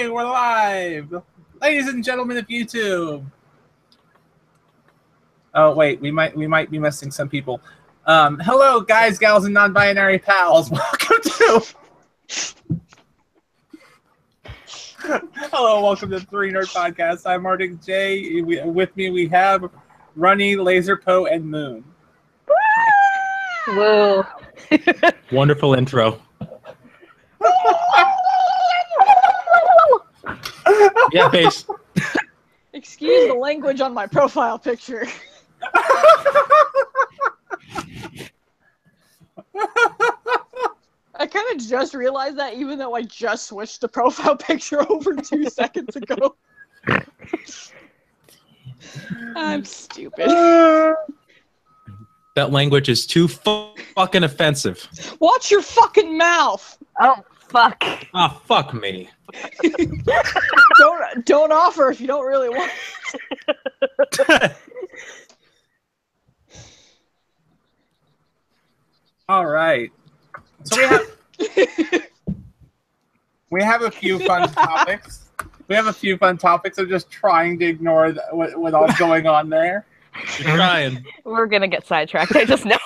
Okay, we're live. Ladies and gentlemen of YouTube. Oh wait, we might be missing some people. Hello guys, gals, and non-binary pals. Welcome to welcome to the 3 Nerd Podcast. I'm ArticJay. With me we have Runny, Lazrpo, and Moon. Whoa. Wonderful intro. Yeah, face. Excuse the language on my profile picture. I kind of just realized that, even though I just switched the profile picture over 2 seconds ago. I'm stupid. That language is too fucking offensive. Watch your fucking mouth! Oh, fuck. Oh, fuck me. Don't offer if you don't really want it. All right. So we have a few fun topics. We have a few fun topics. I'm just trying to ignore what all's going on there. You're trying. We're gonna get sidetracked, I just know.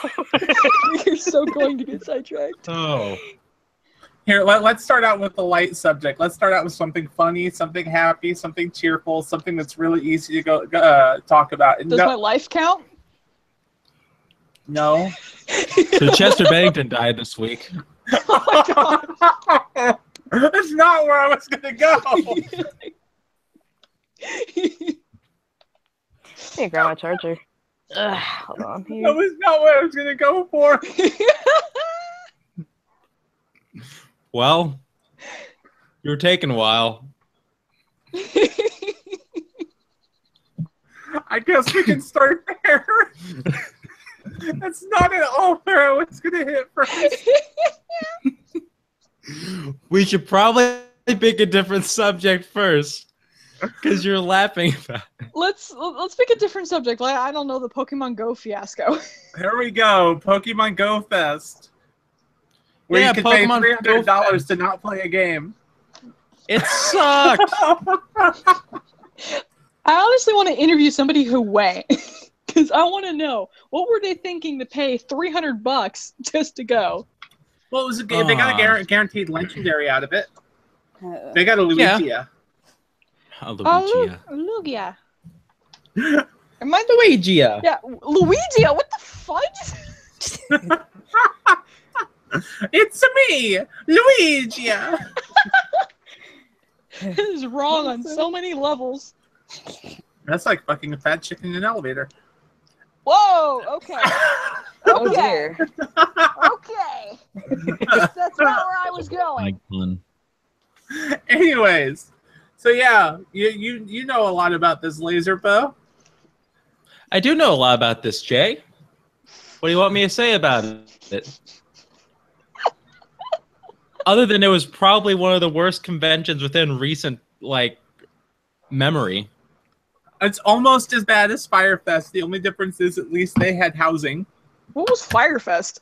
You're so going to get sidetracked. Oh. Here, let's start out with the light subject. Let's start out with something funny, something happy, something cheerful, something that's really easy to go talk about. Does my life count? No. So Chester Bennington died this week. Oh my god. That's not where I was going to go. Hey, grab my charger. Hold on here. That was not what I was going to go for. Well, you were taking a while. I guess we can start there. That's not at all where I was going to hit first. We should probably pick a different subject first. Because you're laughing about it. Let's pick a different subject. Like, I don't know, the Pokemon Go fiasco. Here we go. Pokemon Go Fest. Where Yeah, you can Pokemon pay Go $300 Fest. to not play a game. It sucked. I honestly want to interview somebody who went. Because I want to know, what were they thinking to pay $300 just to go? Well, it was a game. They got a guaranteed legendary out of it. They got a Luigia. Yeah. Oh, Lugia. Am I Luigia? Yeah, Luigia, what the fuck? It's me, Luigia. This is wrong on so many levels. That's like fucking a fat chicken in an elevator. Whoa, okay. Oh, dear. Okay. That's not where I was going. Anyways, so yeah, you know a lot about this Lazrpo. I do know a lot about this, Jay. What do you want me to say about it? Other than it was probably one of the worst conventions within recent, memory. It's almost as bad as Firefest. The only difference is at least they had housing. What was Firefest?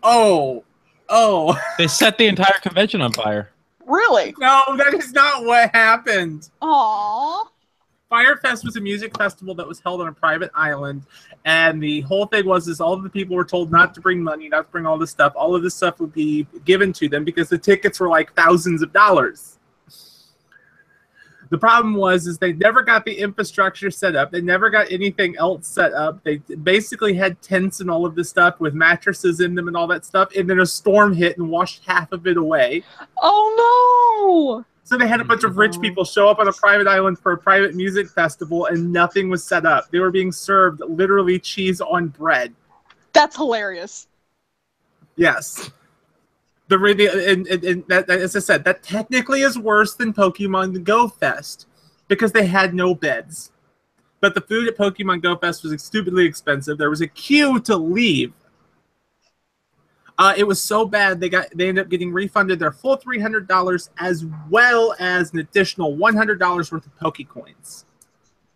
Oh. They set the entire convention on fire. Really? No, that is not what happened. Aww. Firefest was a music festival that was held on a private island, and the whole thing was all of the people were told not to bring money, not to bring all this stuff. All of this stuff would be given to them because the tickets were like thousands of dollars. The problem was they never got the infrastructure set up. They never got anything else set up. They basically had tents and all of this stuff with mattresses in them and all that stuff, and then a storm hit and washed half of it away. Oh no! So they had a bunch of rich people show up on a private island for a private music festival, and nothing was set up. They were being served literally cheese on bread. That's hilarious. Yes. As I said, that technically is worse than Pokemon Go Fest because they had no beds. But the food at Pokemon Go Fest was stupidly expensive. There was a queue to leave. It was so bad they ended up getting refunded their full $300 as well as an additional $100 worth of Pokecoins.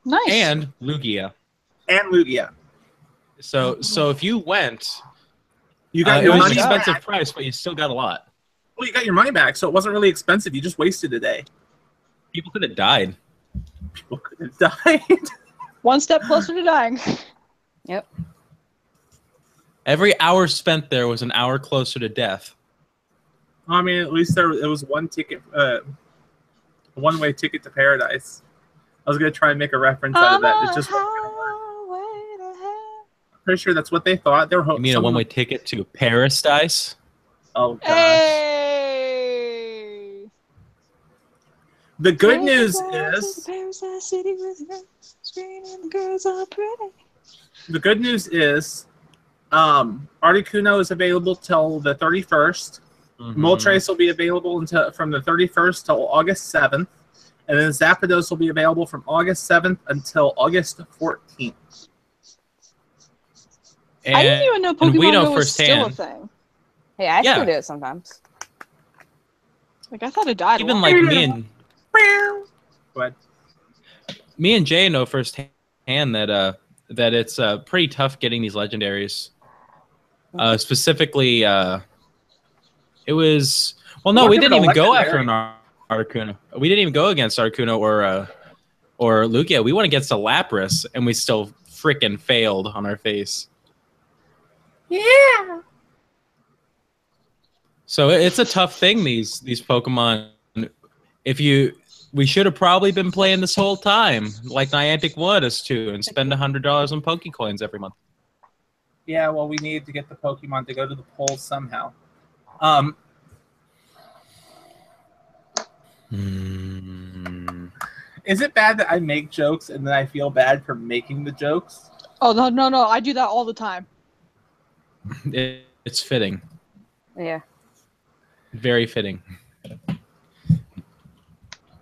Nice. And Lugia. So if you went, you got it your was money an expensive back. price, but you still got a lot. Well, you got your money back, so it wasn't really expensive. You just wasted a day. People could have died. People could have died. One step closer to dying. Yep. Every hour spent there was an hour closer to death. I mean, at least it was one ticket, one-way ticket to paradise. I was gonna try and make a reference out of that. It just pretty sure that's what they thought. They were You mean a one-way ticket to paradise? Oh gosh. Hey. The good news is Articuno is available till the 31st. Moltres will be available until from the 31st till August 7th, and then Zapdos will be available from August 7th until August 14th. And, I didn't even know Pokemon Go was still a thing. Hey, I still do it sometimes. Like I thought it died. Even like Go ahead. me and Jay know firsthand that that it's pretty tough getting these legendaries. Specifically, it was no, we didn't even go after an Articuno. We didn't even go against Articuno or Lugia. We went against a Lapras, and we still freaking failed on our face. Yeah. So it's a tough thing. These Pokemon. We should have probably been playing this whole time, like Niantic wanted us to, and spend $100 on Pokecoins every month. Yeah, well, we needed to get the Pokemon to go to the polls somehow. Is it bad that I make jokes and then I feel bad for making the jokes? Oh no! I do that all the time. It's fitting. Yeah. Very fitting.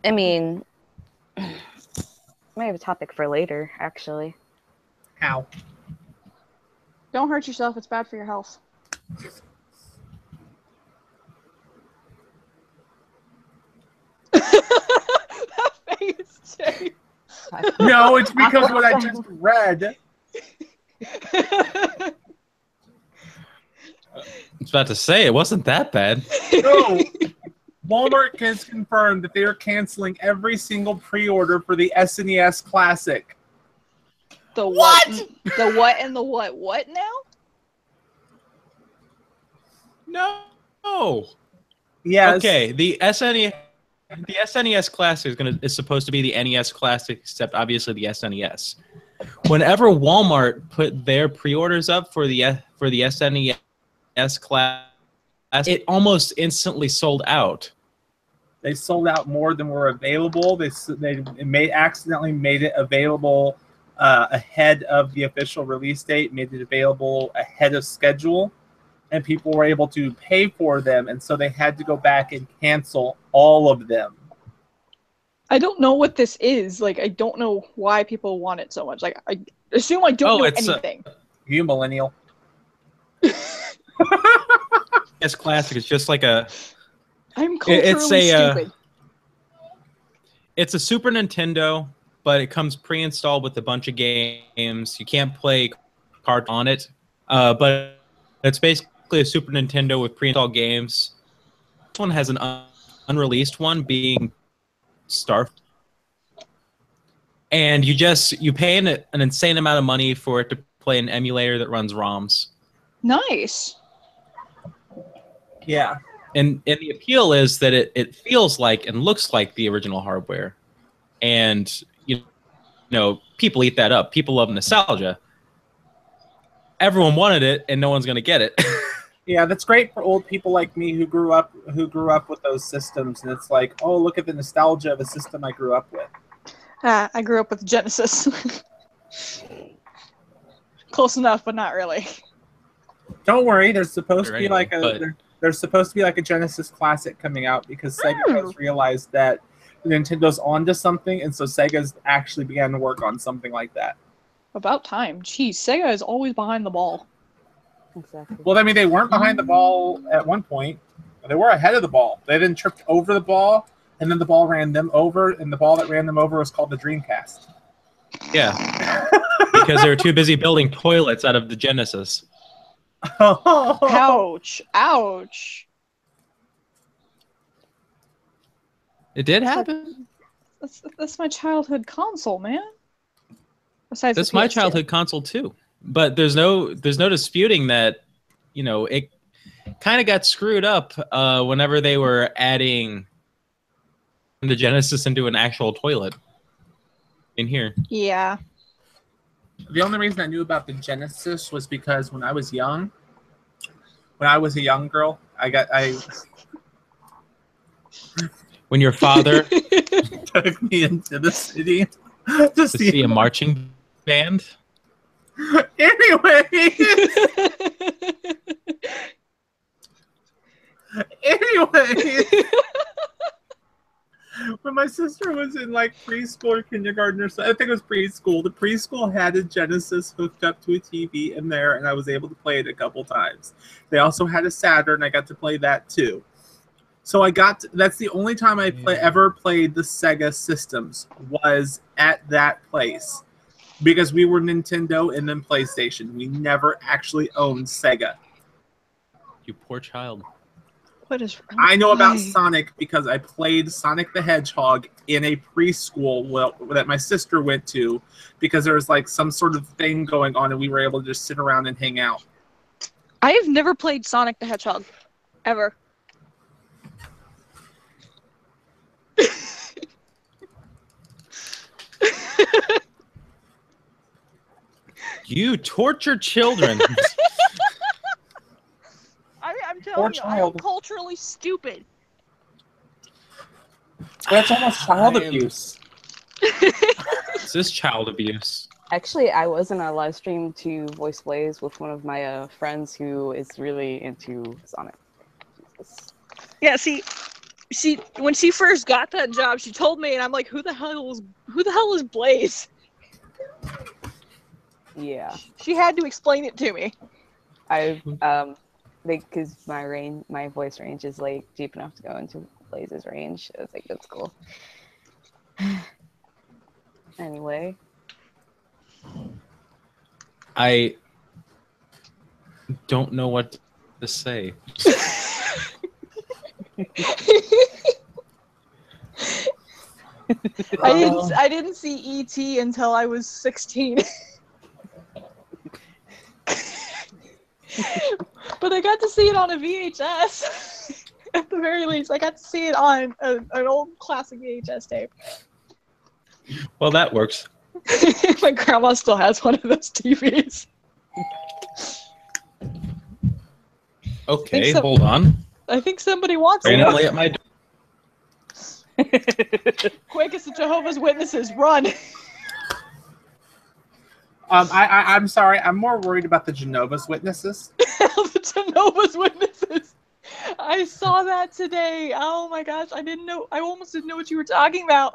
I mean, might have a topic for later, actually. How? Don't hurt yourself. It's bad for your health. That face, Jay. No, it's because what I just read. I was about to say, it wasn't that bad. No. Walmart has confirmed that they are canceling every single pre-order for the SNES Classic. The what? The what and the what? What now? No. Yes. Okay, the SNES Classic is supposed to be the NES Classic, except obviously the SNES. Whenever Walmart put their pre-orders up for the SNES Classic, it almost instantly sold out. They sold out more than were available. They accidentally made it available ahead of the official release date, made it available ahead of schedule, and people were able to pay for them, and so they had to go back and cancel all of them. I don't know what this is. Like, I don't know why people want it so much. Like, I assume I don't know anything. You millennial. SNES Classic is just like a... I'm culturally stupid. It's a Super Nintendo, but it comes pre-installed with a bunch of games. You can't play cards on it, but it's basically a Super Nintendo with pre-installed games. This one has an unreleased one, being Star. And you pay an insane amount of money for it to play an emulator that runs ROMs. Nice. Yeah. And the appeal is that it feels like and looks like the original hardware. And, you know, people eat that up. People love nostalgia. Everyone wanted it, and no one's going to get it. Yeah, that's great for old people like me who grew up with those systems. And it's like, oh, look at the nostalgia of a system I grew up with. I grew up with Genesis. Close enough, but not really. Don't worry, there's supposed to be like a Genesis Classic coming out because Sega has realized that Nintendo's onto something, and so Sega's actually began to work on something like that. About time. Jeez, Sega is always behind the ball. Exactly. Well, I mean, they weren't behind the ball at one point. They were ahead of the ball. They then tripped over the ball, and then the ball ran them over, and the ball that ran them over was called the Dreamcast. Yeah. Because they were too busy building toilets out of the Genesis. Ouch. Ouch. It did happen. That's my childhood console, man. Besides, That's the my PS2. childhood console too. But there's no disputing that, you know, it kind of got screwed up whenever they were adding the Genesis into an actual toilet in here. Yeah. The only reason I knew about the Genesis was because when I was young, when I was a young girl, When your father took me into the city to to see a marching band. Anyway, when my sister was in like preschool or kindergarten or so, I think it was preschool. The preschool had a Genesis hooked up to a TV in there, and I was able to play it a couple times. They also had a Saturn. I got to play that too. So that's the only time I ever played the Sega systems was at that place. Because we were Nintendo and then PlayStation. We never actually owned Sega. You poor child. What is? I know about Sonic because I played Sonic the Hedgehog in a preschool that my sister went to because there was like some sort of thing going on and we were able to just sit around and hang out. I have never played Sonic the Hedgehog, ever. You torture children. I'm telling you, I'm culturally stupid. That's almost child abuse. This is child abuse. Actually, I was in a live stream to Voice Plays with one of my friends who is really into Sonic. Jesus. Yeah, see, when she first got that job, she told me, and I'm like, who the hell is Blaze? Yeah. She had to explain it to me. Because my voice range is like deep enough to go into Blaze's range. I was like, that's cool. Anyway. I don't know what to say. I didn't see E.T. until I was 16. But I got to see it on a VHS. At the very least, I got to see it on an old classic VHS tape. Well, that works. My grandma still has one of those TVs. Okay, hold on. I think somebody wants it. Randomly at my door. Quick, it's the Jehovah's Witnesses. Run! I'm sorry. I'm more worried about the Jehovah's Witnesses. The Jehovah's Witnesses. I saw that today. Oh my gosh, I didn't know. I almost didn't know what you were talking about.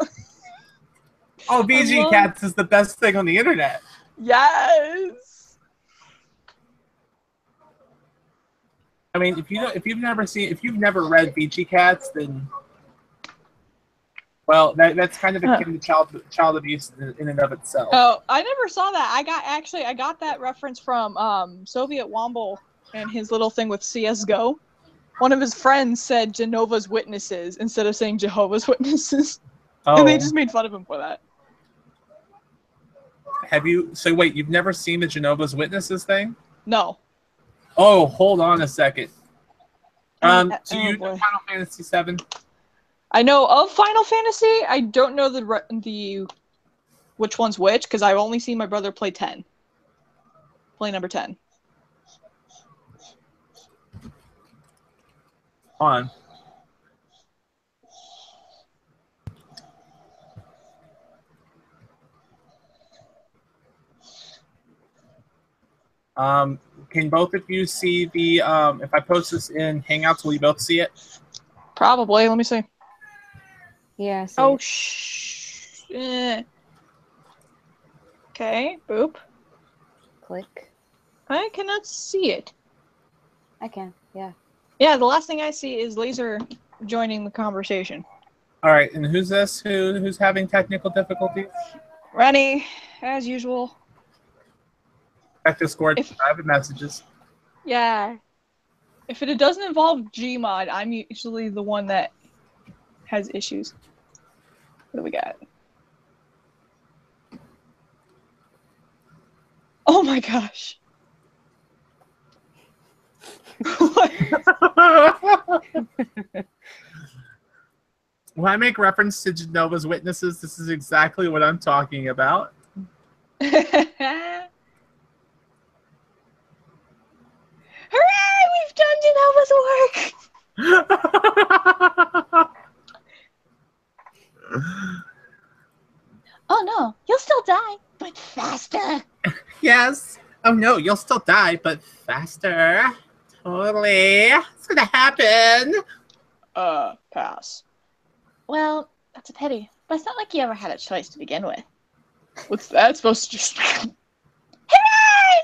Oh, VG Cats is the best thing on the internet. Yes. I mean, if you've never read VG Cats, then well, that's kind of akin to child abuse in and of itself. Oh, I never saw that. I got that reference from Soviet Womble and his little thing with CS:GO. One of his friends said Jehovah's Witnesses instead of saying Jehovah's Witnesses. Oh. And they just made fun of him for that. So wait, you've never seen the Jehovah's Witnesses thing? No. Oh, hold on a second. So you know boy. Final Fantasy VII? I know of Final Fantasy. I don't know the which one's which because I've only seen my brother play 10. Play number 10. On. Can both of you see the if I post this in Hangouts, will you both see it? Probably. Let me see. Yeah. Oh, shh. Okay, boop. Click. I cannot see it. I can, yeah. Yeah, the last thing I see is Laser joining the conversation. All right, and who's this? Who's having technical difficulties? Rennie, as usual. Check Discord. Private messages. Yeah. If it doesn't involve Gmod, I'm usually the one that has issues. What do we got? Oh my gosh. What? When I make reference to Genova's Witnesses, this is exactly what I'm talking about. Hooray! We've done Genova's work! Oh no, you'll still die, but faster. Yes. Oh no, you'll still die, but faster. Totally. It's gonna happen. Pass. Well, that's a pity. But it's not like you ever had a choice to begin with. What's that supposed to just... Hooray!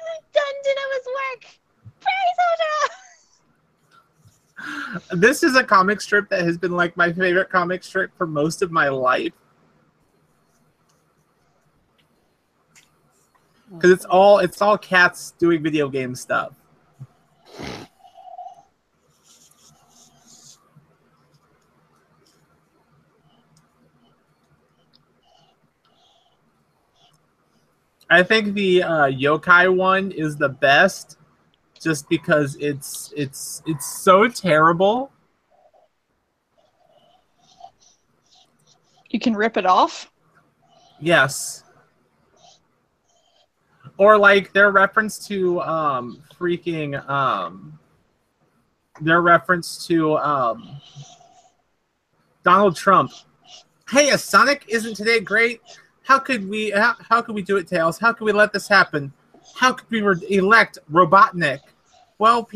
We've done Genova's work! Praise Oda! This is a comic strip that has been like my favorite comic strip for most of my life. Because it's all cats doing video game stuff. I think the yokai one is the best, just because it's so terrible. You can rip it off? Yes. Or like their reference to Donald Trump. Hey, Sonic, isn't today great? How could we do it, Tails? How could we let this happen? How could we elect Robotnik? Well,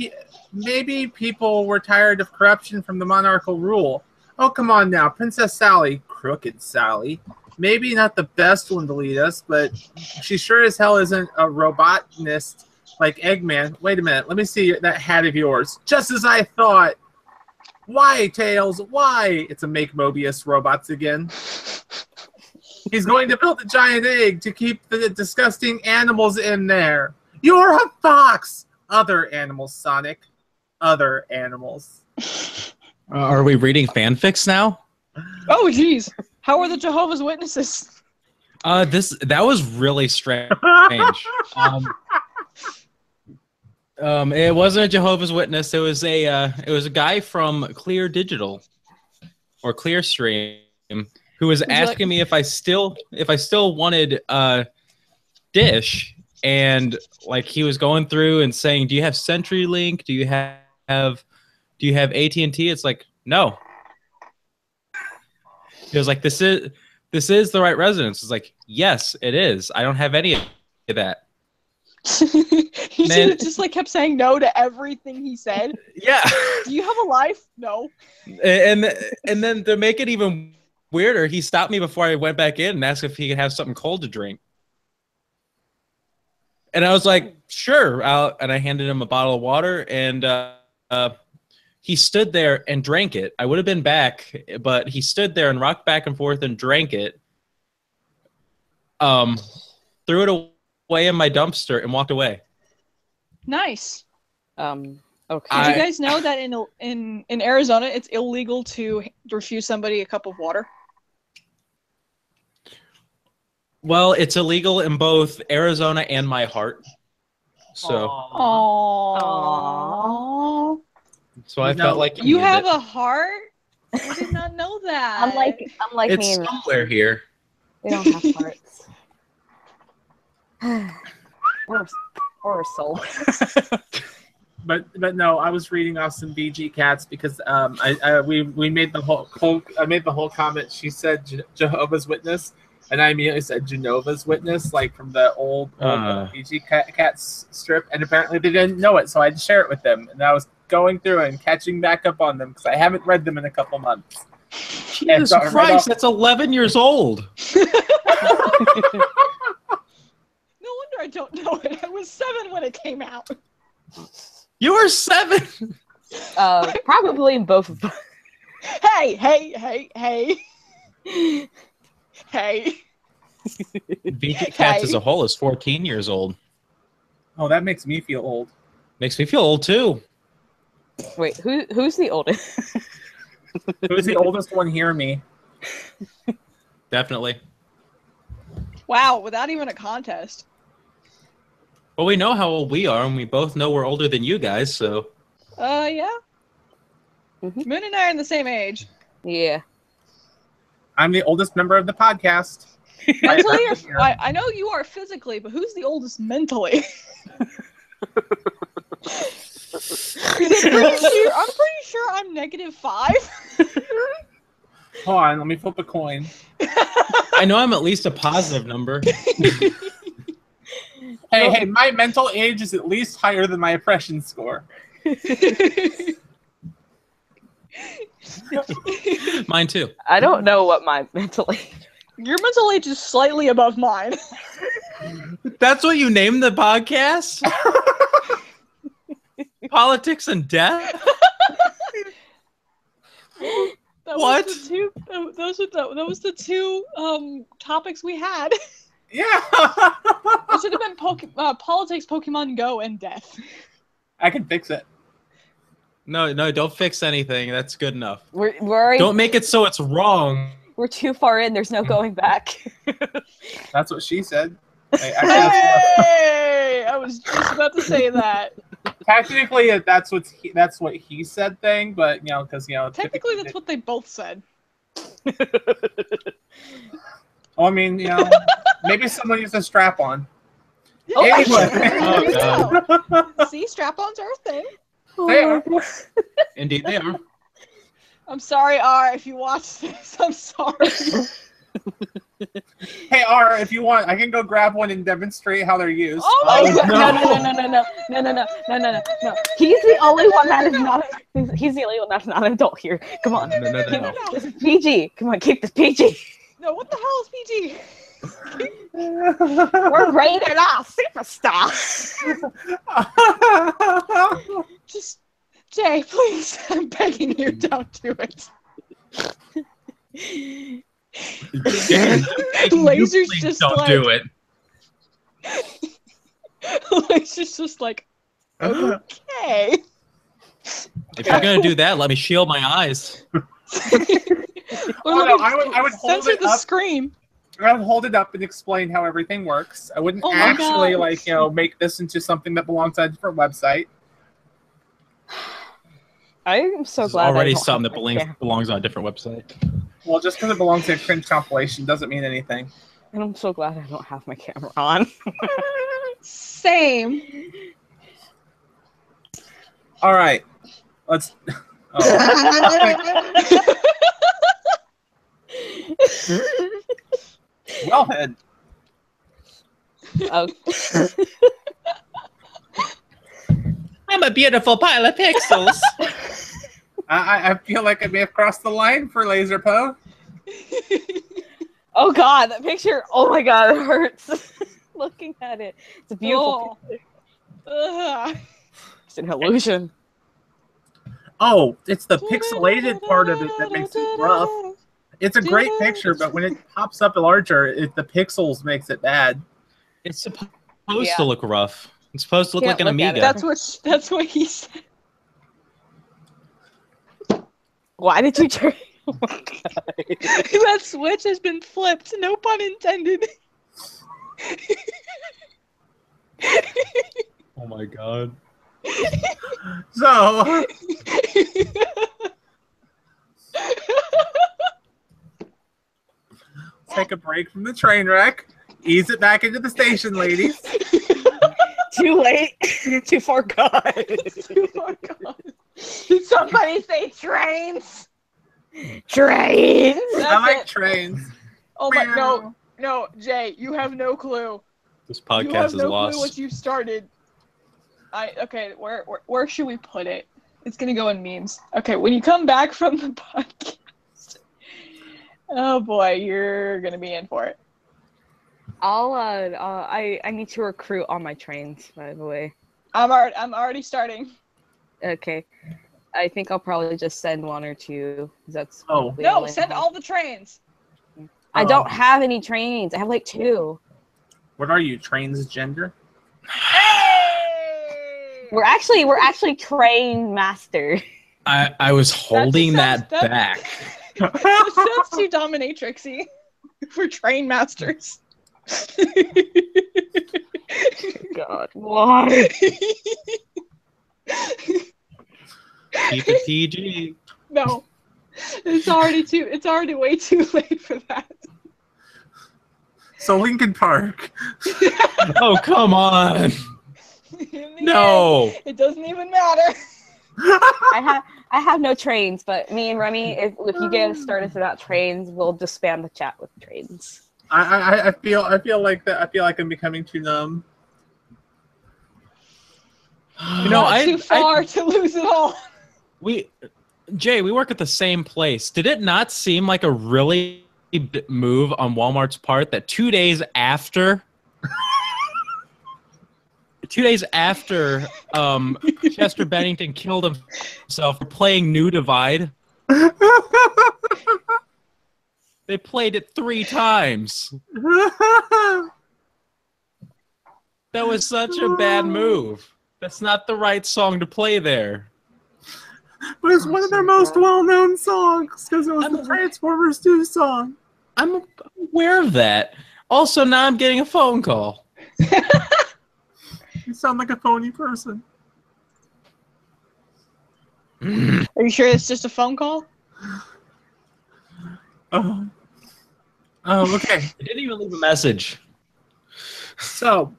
maybe people were tired of corruption from the monarchical rule. Oh, come on now, Princess Sally, crooked Sally. Maybe not the best one to lead us, but she sure as hell isn't a robotinist like Eggman. Wait a minute, let me see that hat of yours. Just as I thought. Why, Tails? Why? It's a Make Mobius robots again. He's going to build a giant egg to keep the disgusting animals in there. You're a fox! Other animals, Sonic. Other animals. Are we reading fanfics now? Oh, geez. How are the Jehovah's Witnesses? That was really strange. It wasn't a Jehovah's Witness. It was a guy from Clear Digital or Clearstream who was asking me if I still wanted Dish, and like he was going through and saying, "Do you have CenturyLink? Do you have AT&T?" It's like, no. He was like, this is the right residence. It's like, yes, it is. I don't have any of that. He just like kept saying no to everything he said. Yeah. Do you have a life? No. And then to make it even weirder, he stopped me before I went back in and asked if he could have something cold to drink. And I was like, sure. And I handed him a bottle of water, and he stood there and drank it. I would have been back, but he stood there and rocked back and forth and drank it. Threw it away in my dumpster and walked away. Nice. Okay. Did you guys know that in Arizona it's illegal to refuse somebody a cup of water? Well, it's illegal in both Arizona and my heart. So. Aww. So I felt like you have a heart. I did not know that. Unlike it's me, somewhere here. we don't have hearts. or a soul. But no, I was reading off some BG cats because we made the whole I made the whole comment. She said Jehovah's Witness, and I immediately said Genova's Witness, like from the old BG cats strip, and apparently they didn't know it, so I had to share it with them, and I was going through and catching back up on them because I haven't read them in a couple months. Jesus Christ, that's 11 years old. No wonder I don't know it. I was 7 when it came out. You were 7. Probably both of them. Hey. BG Cats as a whole is 14 years old. Oh, that makes me feel old. Makes me feel old too. Wait, who's the oldest? Who's the oldest one? Hear me. Definitely. Wow, without even a contest. Well, we know how old we are, and we both know we're older than you guys, so... Yeah. Mhm. Moon and I are the same age. Yeah. I'm the oldest member of the podcast. Mentally, I know you are physically, but who's the oldest mentally? I'm pretty sure I'm -5. Hold on, let me flip a coin. I know I'm at least a positive number. Hey, my mental age is at least higher than my oppression score. Mine too. I don't know what my mental age. Your mental age is slightly above mine. That's what you named the podcast? Politics and death? What? That was the two topics we had. Yeah. It should have been politics, Pokemon Go, and death. I can fix it. No, don't fix anything. That's good enough. We're already, Don't make it so it's wrong. we're too far in. There's no going back. That's what she said. Hey! I was just about to say that. Technically, that's what he said thing, but because Technically, that's what they both said. Well, I mean, maybe someone used a strap on. Oh, Anyway. Oh, God. See, strap-ons are a thing. They are. Indeed, they are. I'm sorry, R, if you watch this. I'm sorry. Hey, R, if you want, I can go grab one and demonstrate how they're used. Oh my god! No. He's the only one that is not. He's the only one that's not an adult here. Come on. No. This is PG. Come on, keep this PG. No, what the hell is PG? We're rated R superstars. Just, Jay, please, I'm begging you, don't do it. Laser's Please just don't like, do it. Laser's just like, okay. If you're gonna do that, let me shield my eyes. I would hold censor it the up. screen. I would hold it up and explain how everything works. I wouldn't Oh my actually God. make this into something that belongs on a different website. I'm so It's glad. already I don't something have that my camera. belongs on a different website. Well, just because it belongs to a cringe compilation doesn't mean anything. And I'm so glad I don't have my camera on. Same. All right, let's. Oh. Wellhead. Oh. I'm a beautiful pile of pixels. I feel like I may have crossed the line for Lazrpo. Oh god, that picture! Oh my god, it hurts. Looking at it, it's a beautiful picture. Ugh. It's an illusion. Oh, it's the pixelated part of it that makes it rough. It's a great picture, but when it pops up larger, the pixels makes it bad. It's supposed to look rough. It's supposed to look Can't like an look at Amiga. it. That's what he said. Why did you turn? Oh my god. That switch has been flipped. No pun intended. Oh my god. So, take a break from the train wreck. Ease it back into the station, ladies. Too late. Too far gone. Oh my god. Did somebody say trains? Trains. I like trains. Oh my no, Jay, you have no clue. This You have podcast is no clue lost. what you started. Okay, where should we put it? It's gonna go in memes. Okay, when you come back from the podcast, oh boy, you're gonna be in for it. I need to recruit all my trains, by the way. I'm already starting. Okay. I think I'll probably just send one or two. 'Cause that's Oh. probably No, I send have. all the trains. I don't have any trains. I have like 2. What are you, transgender? Hey! We're actually train master. I was holding that sounds- back. That sounds too dominatrixy. for train masters. God, why? Keep it PG. No, it's already way too late for that. So Lincoln Park. Oh, come on. No. It doesn't even matter. I have no trains, but me and Remy, if you get us started without trains, we'll just spam the chat with trains. I feel like that. I feel like I'm becoming too numb. You know, Not too far to lose it all. Jay, we work at the same place. Did it not seem like a really big move on Walmart's part that 2 days after 2 days after Chester Bennington killed himself for playing New Divide, they played it 3 times. That was such a bad move. That's not the right song to play there. But it's one of their most well-known songs because it was the Transformers 2 song. I'm aware of that. Also, now I'm getting a phone call. You sound like a phony person. Are you sure it's just a phone call? Oh, okay. I didn't even leave a message. So,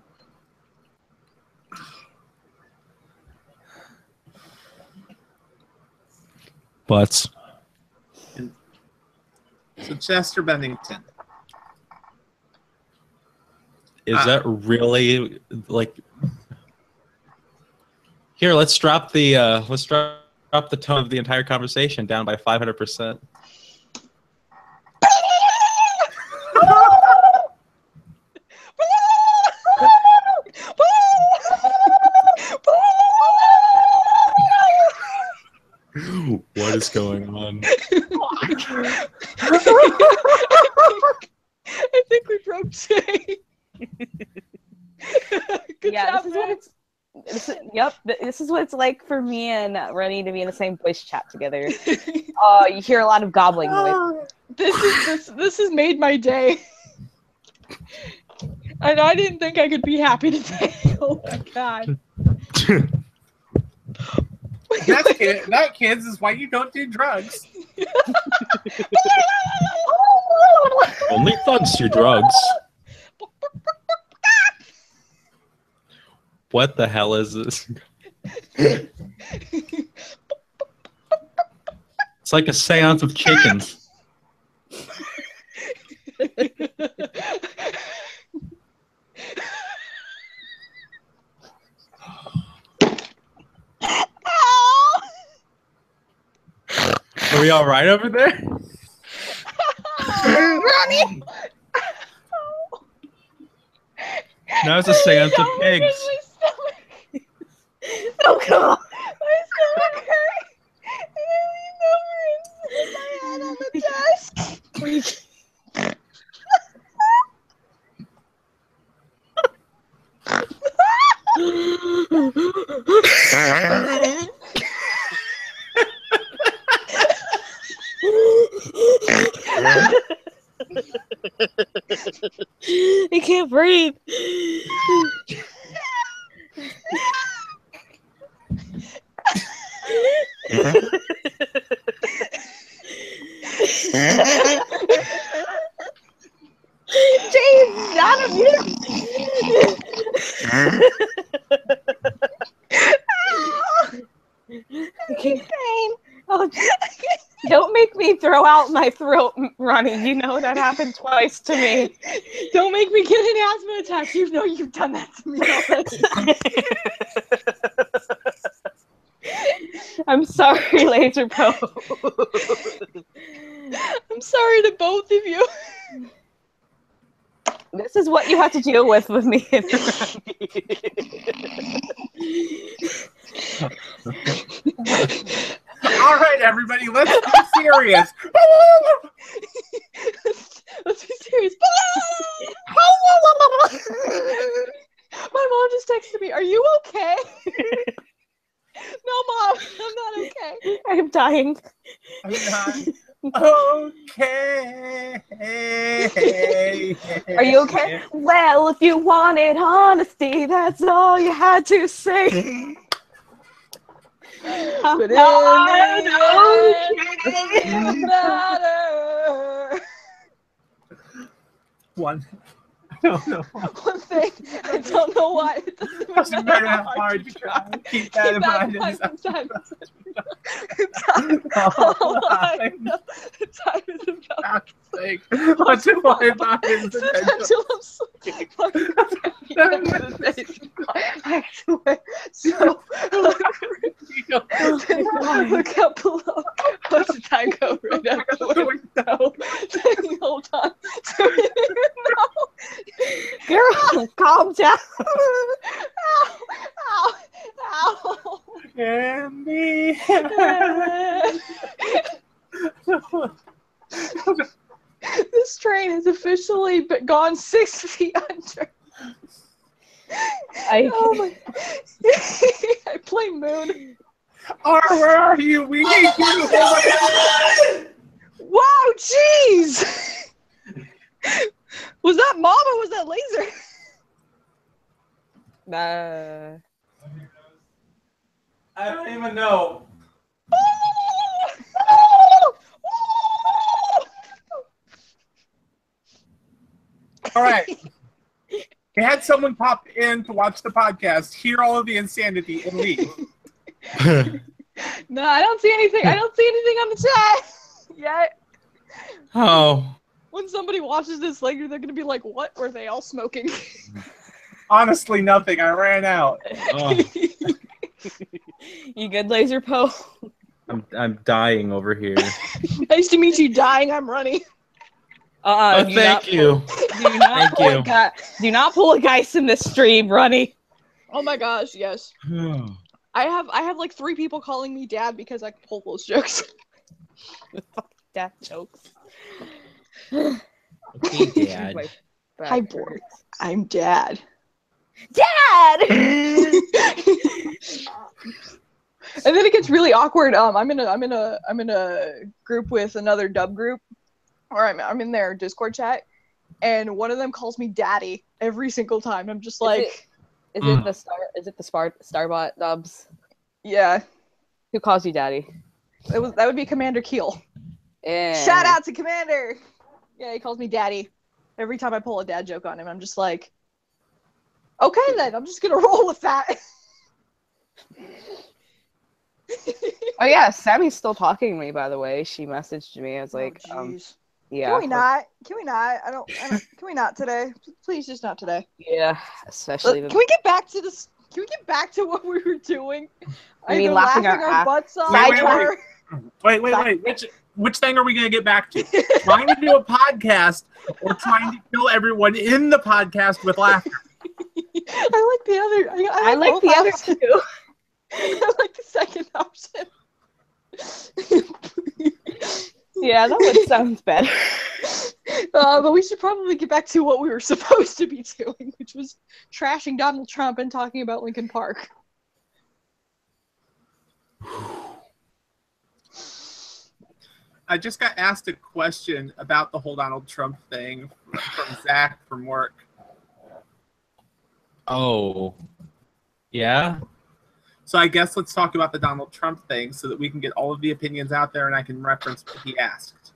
Butts. so Chester Bennington. Is that really like? Here, let's drop the tone of the entire conversation down by 500%. What is going on? I think we broke Jay. Good job, this is what it's like for me and Rennie to be in the same voice chat together. You hear a lot of gobbling noise. This has made my day. And I didn't think I could be happy today. Oh my god. That, kids, is why you don't do drugs. Only thugs do drugs. What the hell is this? It's like a seance of chickens. Are we all right over there? Ronnie! Now it's a seance of pigs. Oh god! My stomach hurt. And I leaned over and hit my head on the desk. I can't breathe. James, not a pain. Oh, don't make me throw out my throat, Ronnie. You know that happened twice to me. Don't make me get an asthma attack. You know you've done that to me already. I'm sorry, Lazrpo. I'm sorry to both of you. This is what you have to deal with me and All right, everybody, let's be serious. Let's be serious. My mom just texted me. Are you okay? No, Mom, I'm not okay. I'm dying. I'm not okay. Are you okay? Well, if you wanted honesty, that's all you had to say. But in the end, matter. One. I don't know. One thing, I don't know why it doesn't matter how hard you try. Keep that in mind. Time is about What's it my mind? until I'm sleeping. Actually, so look up below. What's the time go right out the window? Hold on. Girl, calm down. Ow! Ow! Ow! Can be. This train has officially gone 6 feet under. Oh my! I play Moon. Where are you? We need you. Wow! Jeez! Was that mom or was that laser? I don't even know. All right. We had someone pop in to watch the podcast, hear all of the insanity, and leave. No, I don't see anything. I don't see anything on the chat yet. Oh. When somebody watches this later, they're gonna be like, "What were they all smoking?" Honestly, nothing. I ran out. Oh. You good, Lazrpo? I'm dying over here. Nice to meet you. Dying. I'm running. Oh, thank you. Thank you. Do not pull a Geist in this stream, Runny. Oh my gosh, yes. I have like 3 people calling me dad because I pull those jokes. Dad jokes. Okay, Dad. Hi, boy. I'm dad. Dad! And then it gets really awkward. I'm in a group with another dub group, or I'm in their Discord chat, and one of them calls me daddy every single time. I'm just like, Is it the Starbot dubs? Yeah. Who calls you daddy? That would be Commander Keel. Yeah. Shout out to Commander. Yeah, he calls me daddy every time I pull a dad joke on him. I'm just like, okay then, I'm just gonna roll with that. Oh yeah, Sammy's still talking to me, by the way. She messaged me. I was like, yeah. Can we not? Can we not? I don't can we not today? Please, just not today. Yeah, especially. Can we get back to this? Can we get back to what we were doing? I mean, Either laughing our butts off. Wait. Which thing are we going to get back to? Trying to do a podcast or trying to kill everyone in the podcast with laughter? I like the other. I like the other two. I like the second option. Yeah, that one sounds better. But we should probably get back to what we were supposed to be doing, which was trashing Donald Trump and talking about Lincoln Park. I just got asked a question about the whole Donald Trump thing from Zach from work. Oh. Yeah? So I guess let's talk about the Donald Trump thing so that we can get all of the opinions out there and I can reference what he asked.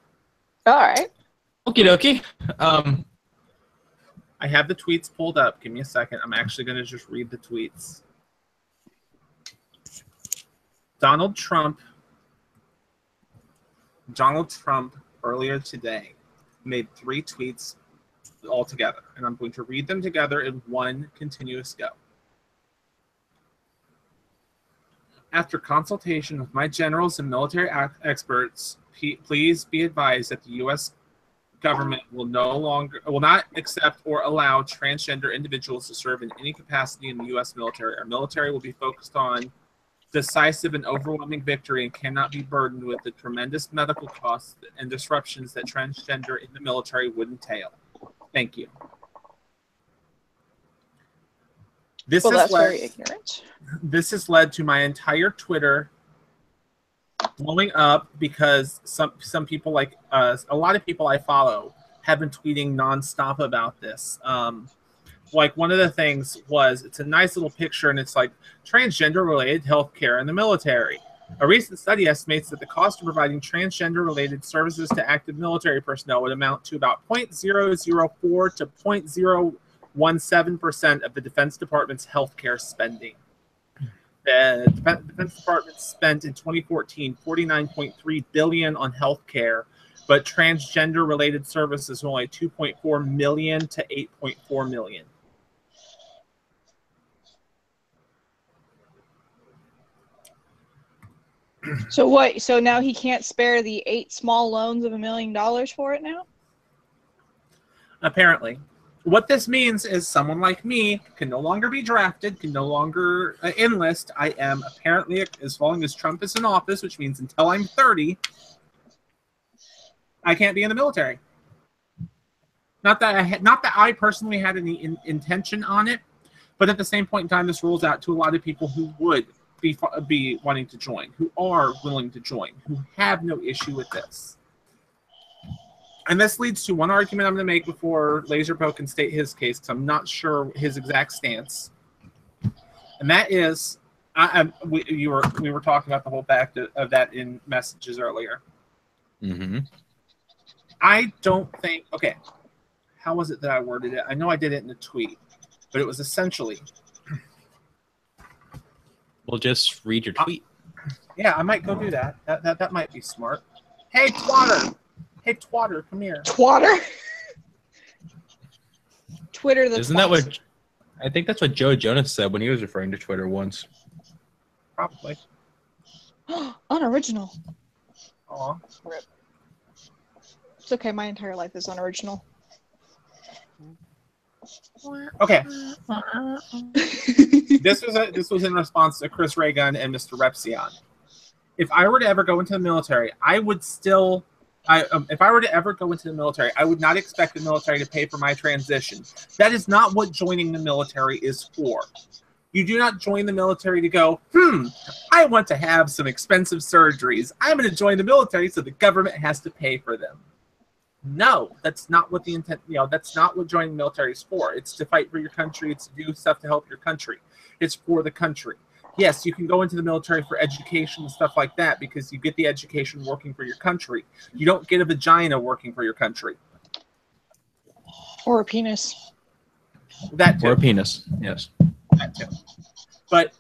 All right. Okie dokie. I have the tweets pulled up. Give me a second. I'm actually going to just read the tweets. Donald Trump earlier today made 3 tweets all together, and I'm going to read them together in one continuous go. After consultation with my generals and military experts, please be advised that the U.S. government will not accept or allow transgender individuals to serve in any capacity in the U.S. military. Our military will be focused on decisive and overwhelming victory and cannot be burdened with the tremendous medical costs and disruptions that transgender in the military would entail. Thank you. This has led to my entire Twitter blowing up because some people like a lot of people I follow have been tweeting nonstop about this. Like one of the things was, it's a nice little picture, and it's like transgender-related healthcare in the military. A recent study estimates that the cost of providing transgender-related services to active military personnel would amount to about 0.004 to 0.017% of the Defense Department's healthcare spending. The Defense Department spent in 2014 $49.3 billion on healthcare, but transgender-related services were only 2.4 million to 8.4 million. So what? So now he can't spare the 8 small loans of $1 million for it now? Apparently. What this means is someone like me can no longer be drafted, can no longer enlist. I am apparently, as long as Trump is in office, which means until I'm 30, I can't be in the military. Not that I personally had any intention on it, but at the same point in time, this rolls out to a lot of people who would be wanting to join, who are willing to join, who have no issue with this. And this leads to one argument I'm going to make before Lazrpo can state his case, because I'm not sure his exact stance. And that is, we were talking about the whole fact of that in messages earlier. Mm-hmm. I don't think, okay, how was it that I worded it? I know I did it in a tweet, but it was essentially... We'll just read your tweet. Yeah, I might go do that. That might be smart. Hey, Twatter! Hey, Twatter, come here. Twatter? Twitter the Isn't that what... I think that's what Joe Jonas said when he was referring to Twitter once. Probably. Unoriginal. Aw. Rip. It's okay, my entire life is unoriginal. Okay. This was in response to Chris Ray Gun and Mr. Repsion. If I were to ever go into the military, I would still... if I were to ever go into the military, I would not expect the military to pay for my transition. That is not what joining the military is for. You do not join the military to go, I want to have some expensive surgeries. I'm going to join the military so the government has to pay for them. No, that's not what the intent, that's not what joining the military is for. It's to fight for your country. It's to do stuff to help your country. It's for the country. Yes, you can go into the military for education and stuff like that because you get the education working for your country. You don't get a vagina working for your country. Or a penis. That too. Or a penis, yes. That too. But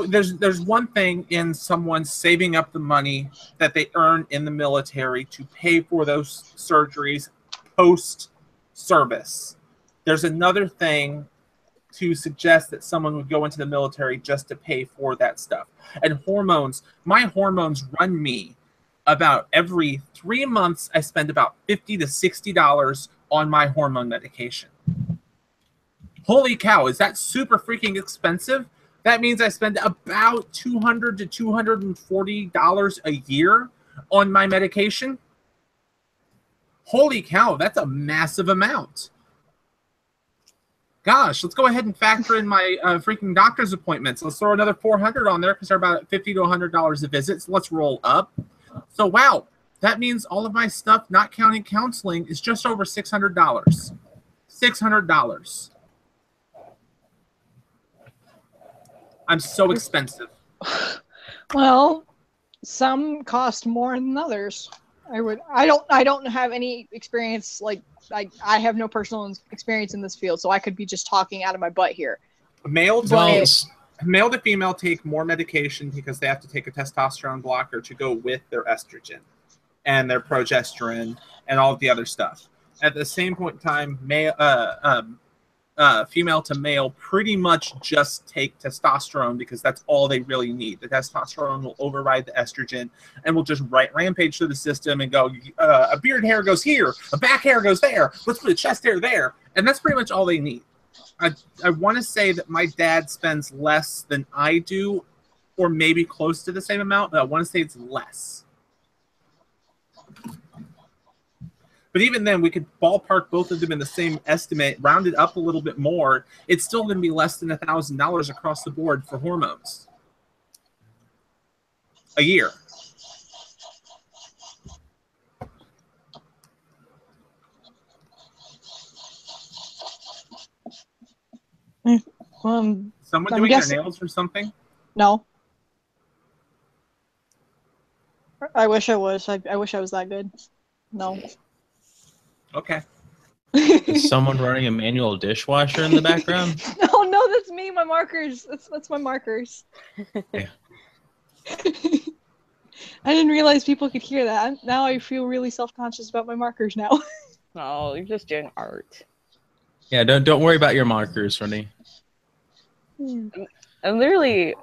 there's one thing in someone saving up the money that they earn in the military to pay for those surgeries post-service. There's another thing to suggest that someone would go into the military just to pay for that stuff. And hormones, my hormones run me about every 3 months. I spend about $50 to $60 on my hormone medication. Holy cow, is that super freaking expensive? That means I spend about $200 to $240 a year on my medication. Holy cow, that's a massive amount. Gosh, let's go ahead and factor in my freaking doctor's appointments. Let's throw another $400 on there because they're about $50 to $100 a visit. So let's roll up. So wow, that means all of my stuff, not counting counseling, is just over $600. $600. I'm so expensive. Well, some cost more than others. I don't have any experience, like I have no personal experience in this field, so I could be just talking out of my butt here. Male to female take more medication because they have to take a testosterone blocker to go with their estrogen and their progesterone and all of the other stuff. At the same point in time, female to male pretty much just take testosterone because that's all they really need. The testosterone will override the estrogen and will just rampage through the system and go, a beard hair goes here, a back hair goes there, let's put a chest hair there. And that's pretty much all they need. I want to say that my dad spends less than I do, or maybe close to the same amount, but I want to say it's less. But even then, we could ballpark both of them in the same estimate, round it up a little bit more. It's still going to be less than $1,000 across the board for hormones a year. Someone I'm doing guessing- their nails or something? No. I wish I was. I wish I was that good. No. Okay. Is someone running a manual dishwasher in the background? No, that's me. My markers. That's my markers. Yeah. I didn't realize people could hear that. Now I feel really self-conscious about my markers now. No, you're just doing art. Yeah, don't worry about your markers, Renee. I'm literally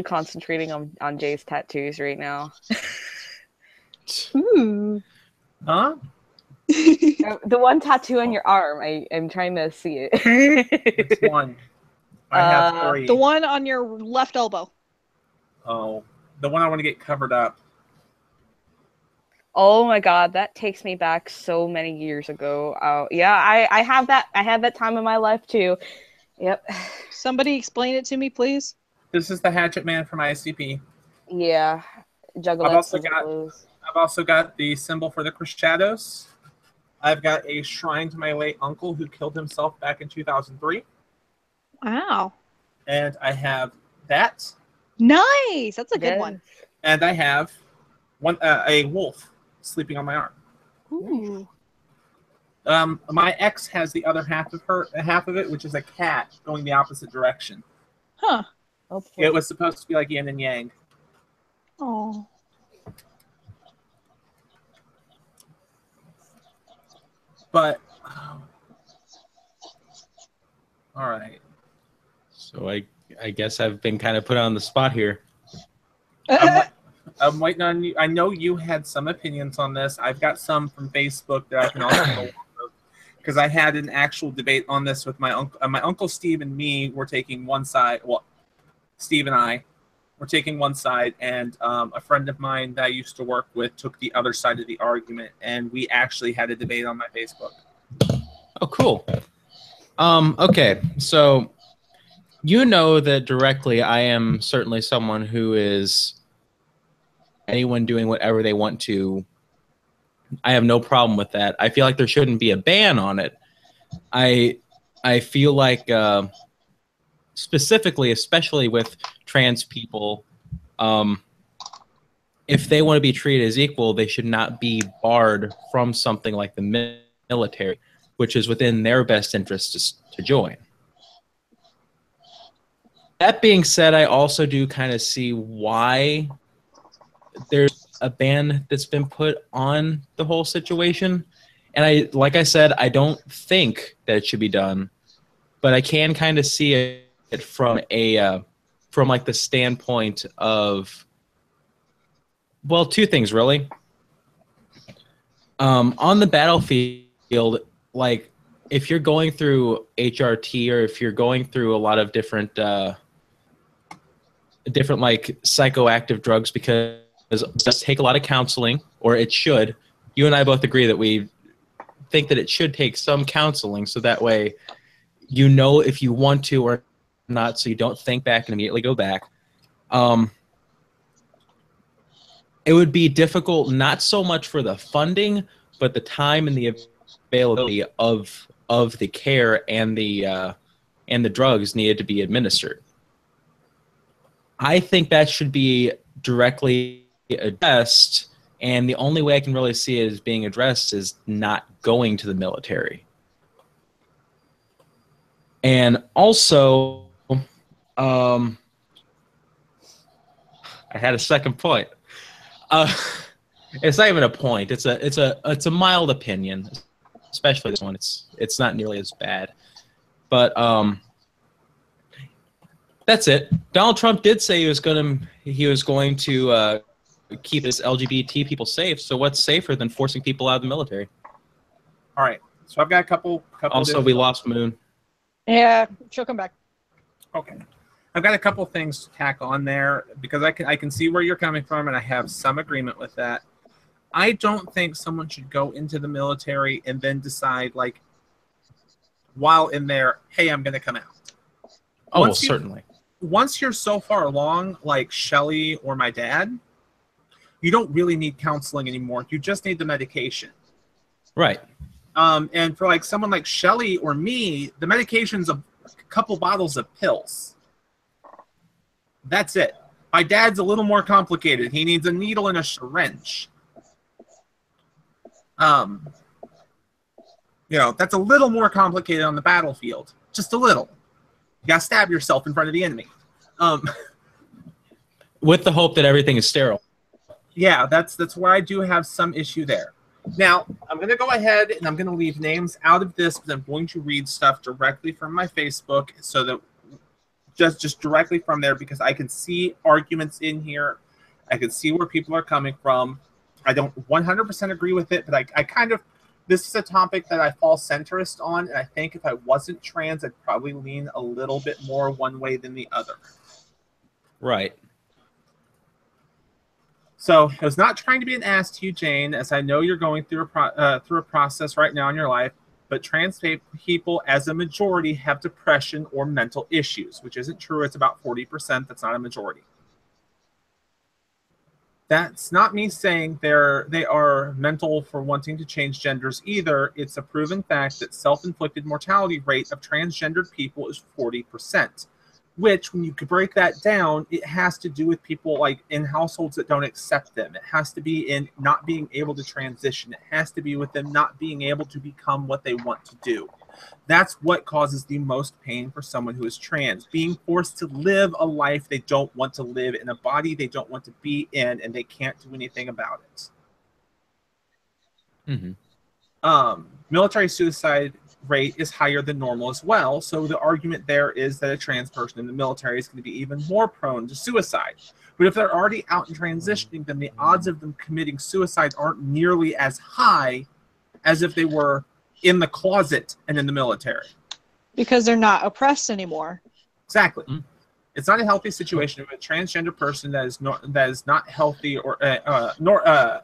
concentrating on Jay's tattoos right now. Ooh. Huh? The one tattoo on your arm, I'm trying to see it. It's one. I have 3. The one on your left elbow. Oh, the one I want to get covered up. Oh my god, that takes me back so many years ago. Oh yeah, I have that. I had that time in my life too. Yep. Somebody explain it to me, please. This is the Hatchet Man from ICP. Yeah. I've also got the symbol for the Crustados. I've got a shrine to my late uncle who killed himself back in 2003. Wow. And I have that. Nice. That's a good one. And I have a wolf sleeping on my arm. Ooh. My ex has the other half of it, which is a cat going the opposite direction. Huh. Oh, It was supposed to be like yin and yang. Oh. But all right. So I guess I've been kind of put on the spot here. I'm waiting on you. I know you had some opinions on this. I've got some from Facebook that I can also go with, because I had an actual debate on this with my uncle. My uncle Steve and me were taking one side. Well, Steve and I were taking one side, and a friend of mine that I used to work with took the other side of the argument, and we actually had a debate on my Facebook. Oh, cool. Okay, so you know that directly I am certainly someone who is anyone doing whatever they want to. I have no problem with that. I feel like there shouldn't be a ban on it. I feel like specifically, especially with trans people, if they want to be treated as equal, they should not be barred from something like the military, which is within their best interest to join. That being said, I also do kind of see why there's a ban that's been put on the whole situation. And like I said, I don't think that it should be done, but I can kind of see it from like the standpoint of, well, 2 things really. On the battlefield, like if you're going through HRT or if you're going through a lot of different like psychoactive drugs, because it does take a lot of counseling, or it should. You and I both agree that we think that it should take some counseling, so that way you know if you want to or not, so you don't think back and immediately go back. It would be difficult, not so much for the funding, but the time and the availability of the care and the drugs needed to be administered. I think that should be directly addressed, and the only way I can really see it as being addressed is not going to the military. And also, I had a second point. It's not even a point. It's a mild opinion, especially this one. It's not nearly as bad, but that's it. Donald Trump did say he was going to keep his LGBT people safe. So what's safer than forcing people out of the military? All right. So I've got a couple. Also, we lost Moon. Yeah, she'll come back. Okay. I've got a couple things to tack on there because I can see where you're coming from, and I have some agreement with that. I don't think someone should go into the military and then decide, like, while in there, hey, I'm going to come out. Oh, well, certainly. Once you're so far along, like Shelly or my dad, you don't really need counseling anymore. You just need the medication. Right. And for like someone like Shelly or me, the medication's couple bottles of pills. That's it. My dad's a little more complicated. He needs a needle and a syringe. That's a little more complicated on the battlefield. Just a little. You gotta stab yourself in front of the enemy. With the hope that everything is sterile. Yeah, that's where I do have some issue there. Now, I'm going to go ahead and I'm going to leave names out of this, but I'm going to read stuff directly from my Facebook so that just directly from there, because I can see arguments in here. I can see where people are coming from. I don't 100% agree with it, but I kind of, this is a topic that I fall centrist on, and I think if I wasn't trans, I'd probably lean a little bit more one way than the other. Right. So I was not trying to be an ass to you, Jane, as I know you're going through a process right now in your life, but trans people as a majority have depression or mental issues, which isn't true. It's about 40%. That's not a majority. That's not me saying they are mental for wanting to change genders either. It's a proven fact that self-inflicted mortality rate of transgendered people is 40%. Which, when you could break that down, it has to do with people like in households that don't accept them. It has to be in not being able to transition. It has to be with them not being able to become what they want to do. That's what causes the most pain for someone who is trans. Being forced to live a life they don't want to live in a body they don't want to be in, and they can't do anything about it. Mm-hmm. Military suicide rate is higher than normal as well. So the argument there is that a trans person in the military is going to be even more prone to suicide. But if they're already out and transitioning, then the odds of them committing suicide aren't nearly as high as if they were in the closet and in the military. Because they're not oppressed anymore. Exactly. Mm-hmm. It's not a healthy situation if a transgender person that is not healthy or to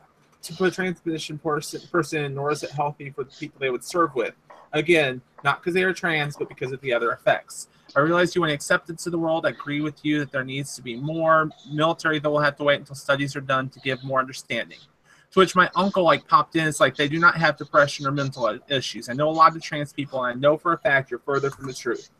put a transition person, nor is it healthy for the people they would serve with. Again, not because they are trans, but because of the other effects. I realize you want acceptance of the world. I agree with you that there needs to be more. Military, though, will have to wait until studies are done to give more understanding. To which my uncle popped in. It's like they do not have depression or mental issues. I know a lot of trans people, and I know for a fact you're further from the truth.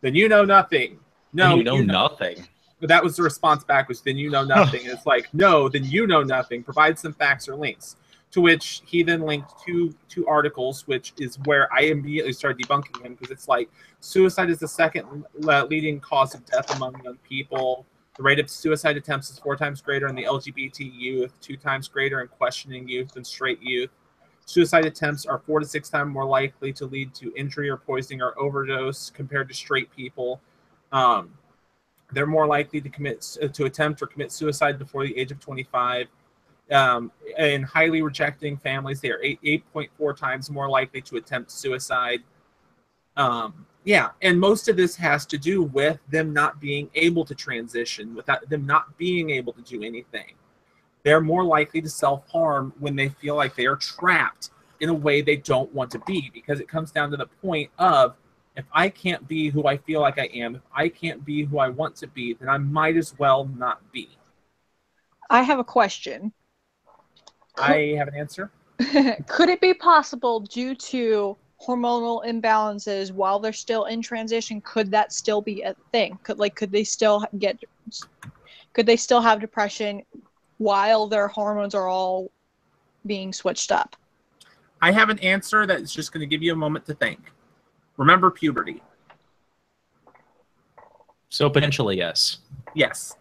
Then you know nothing. No, you know nothing. But that was the response back was, then you know nothing. And it's like, no, then you know nothing. Provide some facts or links. To which he then linked two articles, which is where I immediately started debunking him, because it's like suicide is the second leading cause of death among young people. The rate of suicide attempts is 4 times greater in the LGBT youth, 2 times greater in questioning youth than straight youth. Suicide attempts are 4 to 6 times more likely to lead to injury or poisoning or overdose compared to straight people. They're more likely to attempt or commit suicide before the age of 25. In highly rejecting families, they are 8.4 times more likely to attempt suicide. And most of this has to do with them not being able to transition, without them not being able to do anything. They're more likely to self-harm when they feel like they are trapped in a way they don't want to be, because it comes down to the point of, if I can't be who I feel like I am, if I can't be who I want to be, then I might as well not be. I have a question. I have an answer. Could it be possible, due to hormonal imbalances while they're still in transition, could that still be a thing? Could they still have depression while their hormones are all being switched up? I have an answer that's just going to give you a moment to think. Remember puberty. So potentially, yes. Yes.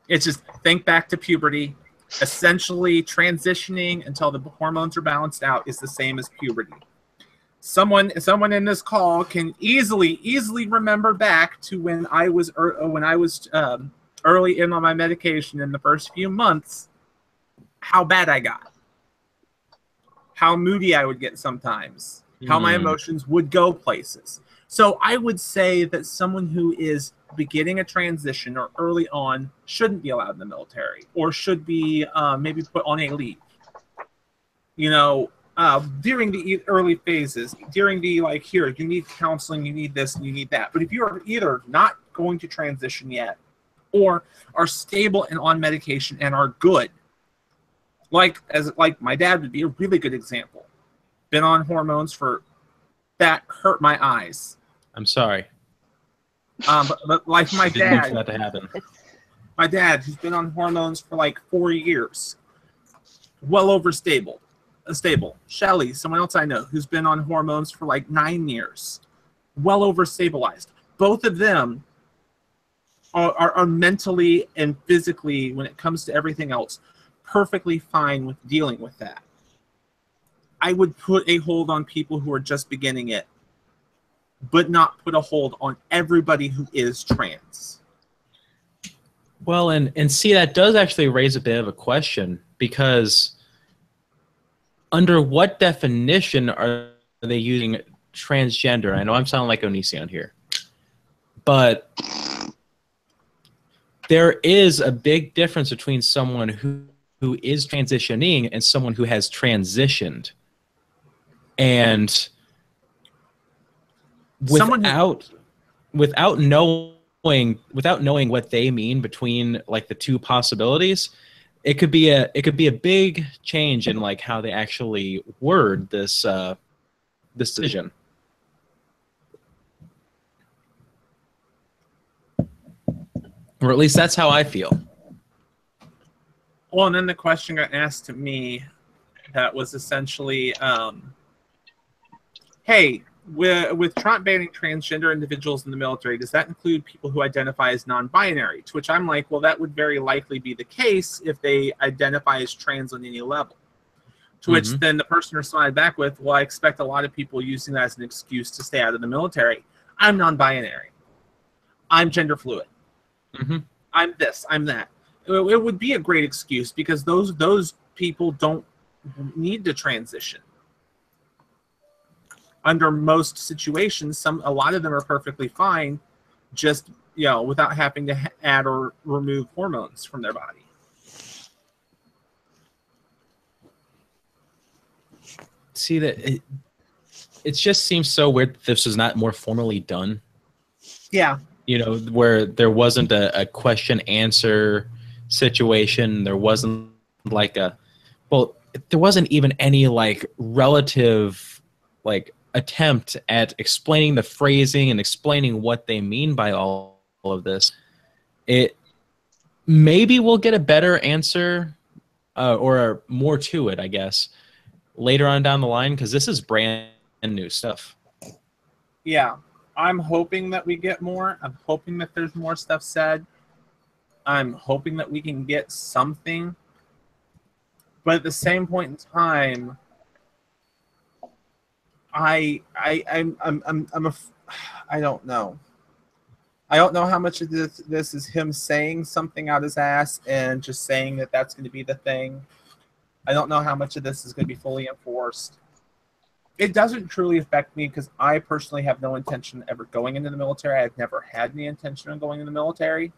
It's just think back to puberty. Essentially, transitioning until the hormones are balanced out is the same as puberty. Someone in this call can easily remember back to when I was early in on my medication in the first few months, how bad I got, how moody I would get sometimes, how my emotions would go places. So I would say that someone who is beginning a transition or early on shouldn't be allowed in the military, or should be maybe put on a leave. During the early phases, during the here, you need counseling, you need this, and you need that. But if you're either not going to transition yet, or are stable and on medication and are good, like my dad would be a really good example. Been on hormones that hurt my eyes. I'm sorry. But like my Didn't mean for dad, that to happen. my dad, who's been on hormones for like 4 years, well over stable. Shelly, someone else I know, who's been on hormones for like 9 years, well over stabilized. Both of them are mentally and physically, when it comes to everything else, perfectly fine with dealing with that. I would put a hold on people who are just beginning it, but not put a hold on everybody who is trans. Well, and see, that does actually raise a bit of a question, because under what definition are they using transgender? I know I'm sounding like Onision here, but there is a big difference between someone who is transitioning and someone who has transitioned. And without knowing what they mean between like the two possibilities, it could be a big change in like how they actually word this decision. Or at least that's how I feel. Well, and then the question got asked to me that was essentially, hey, with Trump banning transgender individuals in the military, does that include people who identify as non-binary? To which I'm like, well, that would very likely be the case if they identify as trans on any level. To which then the person responded back with, well, I expect a lot of people using that as an excuse to stay out of the military. I'm non-binary. I'm gender fluid. I'm this, I'm that. It would be a great excuse because those people don't need to transition. Under most situations, a lot of them are perfectly fine, just without having to add or remove hormones from their body. See that it just seems so weird that this was not more formally done. Yeah. Where there wasn't a question answer situation. There wasn't like there wasn't even any like relative like attempt at explaining the phrasing and explaining what they mean by all of this. It maybe we'll get a better answer or more to it, I guess, later on down the line, because this is brand new stuff. Yeah, I'm hoping that we get more. I'm hoping that there's more stuff said. I'm hoping that we can get something. But at the same point in time, I don't know. I don't know how much of this is him saying something out his ass and just saying that that's going to be the thing. I don't know how much of this is going to be fully enforced. It doesn't truly affect me because I personally have no intention of ever going into the military. I've never had any intention of going in the military.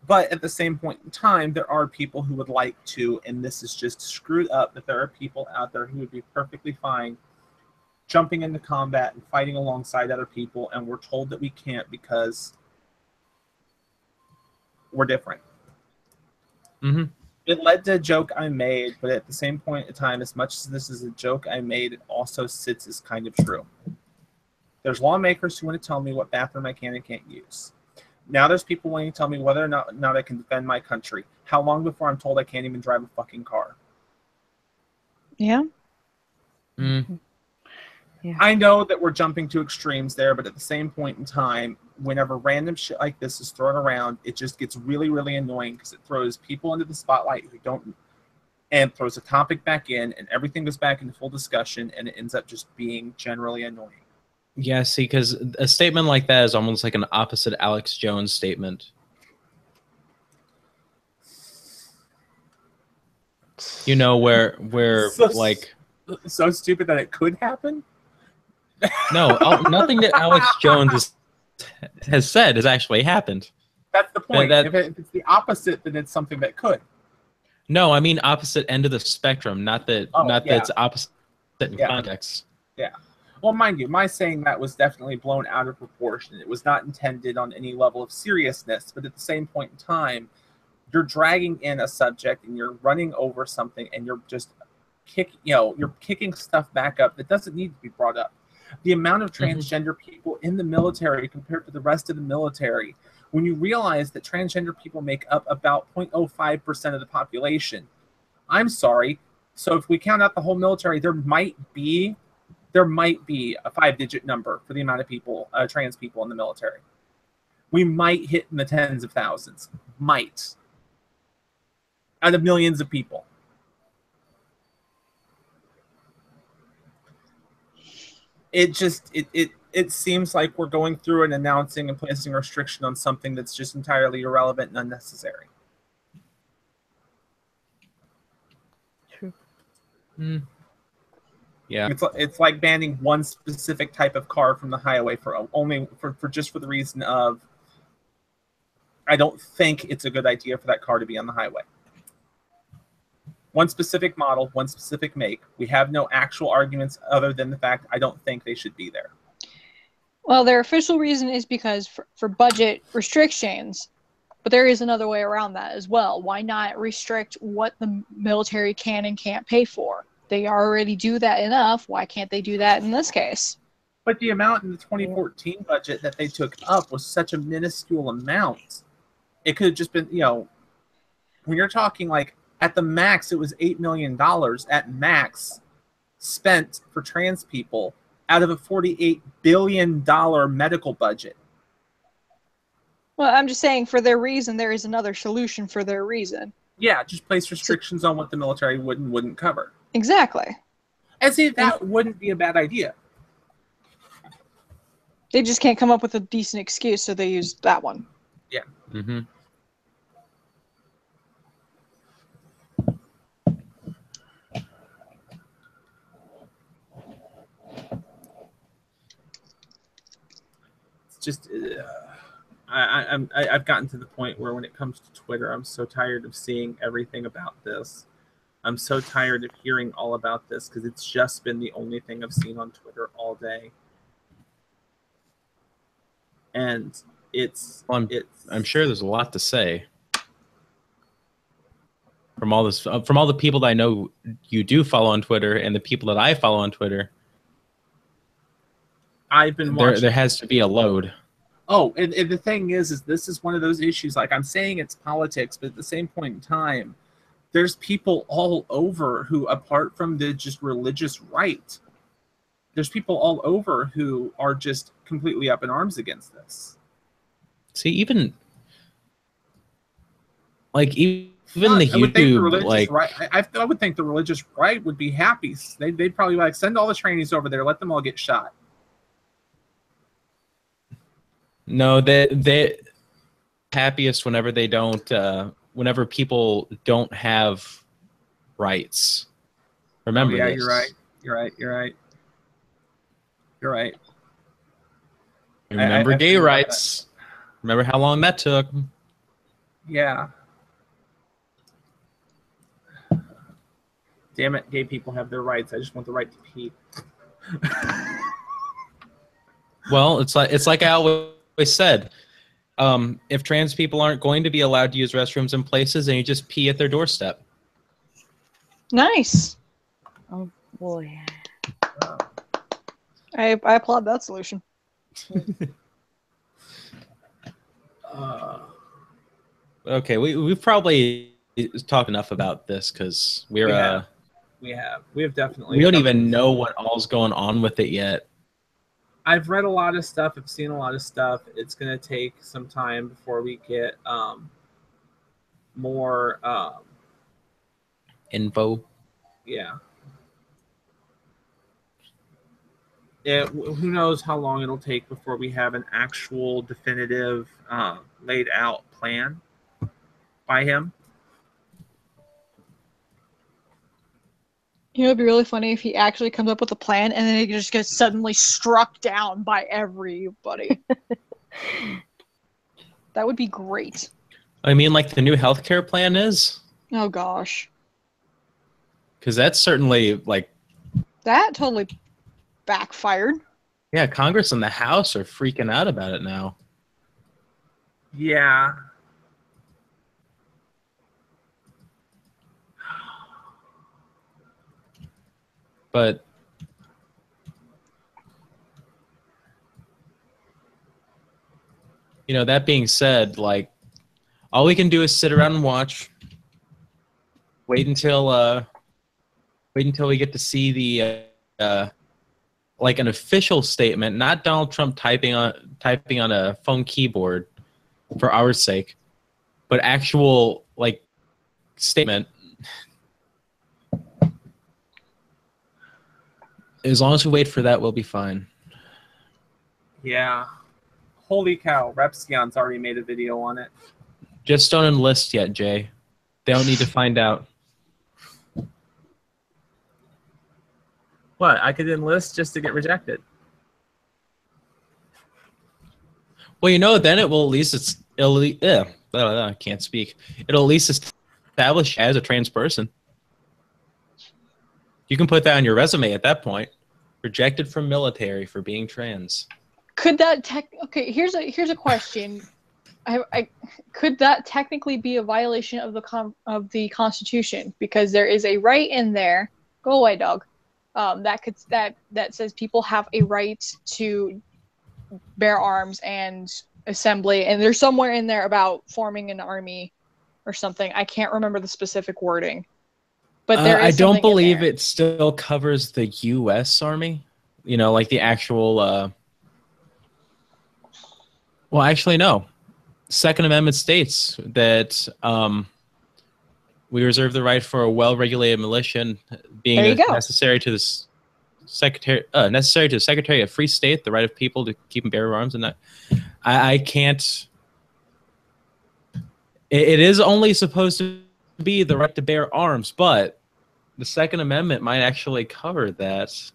But at the same point in time, there are people who would like to, and this is just screwed up that there are people out there who would be perfectly fine jumping into combat and fighting alongside other people, and we're told that we can't because we're different. It led to a joke I made, but at the same point in time, as much as this is a joke I made, it also sits as kind of true. There's lawmakers who want to tell me what bathroom I can and can't use. Now there's people wanting to tell me whether or not I can defend my country. How long before I'm told I can't even drive a fucking car? Yeah. Yeah. I know that we're jumping to extremes there, but at the same point in time, whenever random shit like this is thrown around, it just gets really, really annoying because it throws people into the spotlight who don't, and throws a topic back in, and everything goes back into full discussion, and it ends up just being generally annoying. Yeah, see, because a statement like that is almost like an opposite Alex Jones statement. Where like so stupid that it could happen. No, nothing that Alex Jones has said has actually happened. That's the point. If it's the opposite, then it's something that could. No, I mean opposite end of the spectrum, not that that it's opposite in context. Yeah. Well, mind you, my saying that was definitely blown out of proportion. It was not intended on any level of seriousness, but at the same point in time, you're dragging in a subject and you're running over something and you're just you're kicking stuff back up that doesn't need to be brought up. The amount of transgender people in the military compared to the rest of the military, when you realize that transgender people make up about 0.05% of the population, I'm sorry. So if we count out the whole military, there might be a 5-digit number for the amount of people, trans people in the military. We might hit in the tens of thousands. Might. Out of millions of people. It seems like we're going through and announcing and placing a restriction on something that's just entirely irrelevant and unnecessary. True. Yeah. It's like banning one specific type of car from the highway for the reason of I don't think it's a good idea for that car to be on the highway. One specific model, one specific make. We have no actual arguments other than the fact I don't think they should be there. Well, their official reason is because for budget restrictions, but there is another way around that as well. Why not restrict what the military can and can't pay for? They already do that enough. Why can't they do that in this case? But the amount in the 2014 budget that they took up was such a minuscule amount. It could have just been, when you're talking like at the max, it was $8 million at max spent for trans people out of a $48 billion medical budget. Well, I'm just saying for their reason, there is another solution for their reason. Yeah, just place restrictions on what the military would and wouldn't cover. Exactly. And see, that wouldn't be a bad idea. They just can't come up with a decent excuse, so they use that one. Yeah. Mm-hmm. Just I've gotten to the point where when it comes to Twitter, I'm so tired of seeing everything about this. I'm so tired of hearing all about this because it's just been the only thing I've seen on Twitter all day. And I'm sure there's a lot to say from all the people that I know you do follow on Twitter and the people that I follow on Twitter. I've been watching. There has to be a load. Oh, and the thing is this is one of those issues. Like I'm saying, it's politics, but at the same point in time, there's people all over who, apart from the just religious right, there's people all over who are just completely up in arms against this. See, even the YouTube, like right, I would think the religious right would be happy. They'd probably like send all the trainees over there, let them all get shot. No, they happiest whenever they don't. Whenever people don't have rights. Remember, yeah, this. You're right. Remember gay rights. Remember how long that took. Yeah. Damn it, gay people have their rights. I just want the right to pee. Well, it's like I always said. If trans people aren't going to be allowed to use restrooms in places, then you just pee at their doorstep. Nice. Oh boy. I applaud that solution. Okay, we've probably talked enough about this because we have definitely. We don't even know what all's going on with it yet. I've read a lot of stuff. I've seen a lot of stuff. It's going to take some time before we get more info. Yeah. Who knows how long it'll take before we have an actual definitive laid out plan by him. You know, it'd be really funny if he actually comes up with a plan and then it just gets suddenly struck down by everybody. That would be great. I mean, like the new healthcare plan is? Oh, gosh. Because that's certainly, like... That totally backfired. Yeah, Congress and the House are freaking out about it now. Yeah. But that being said, like, all we can do is sit around and watch. Wait until we get to see the like an official statement, not Donald Trump typing on a phone keyboard for our sake, but actual like statement. As long as we wait for that, we'll be fine. Yeah. Holy cow, Repscion's already made a video on it. Just don't enlist yet, Jay. They don't need to find out. What? I could enlist just to get rejected. Well, then it will at least I can't speak. It'll at least establish as a trans person. You can put that on your resume at that point. Rejected from military for being trans. Could that okay, here's a question. Could that technically be a violation of the Constitution? Because there is a right in there. Go away, dog. That says people have a right to bear arms and assembly, and there's somewhere in there about forming an army or something. I can't remember the specific wording, but there is. I don't believe it still covers the U.S. Army. Like the actual. Well, actually, no. Second Amendment states that we reserve the right for a well-regulated militia, being necessary to the Secretary of Free State, the right of people to keep and bear arms, and that I can't. It is only supposed to be the right to bear arms, but the Second Amendment might actually cover that.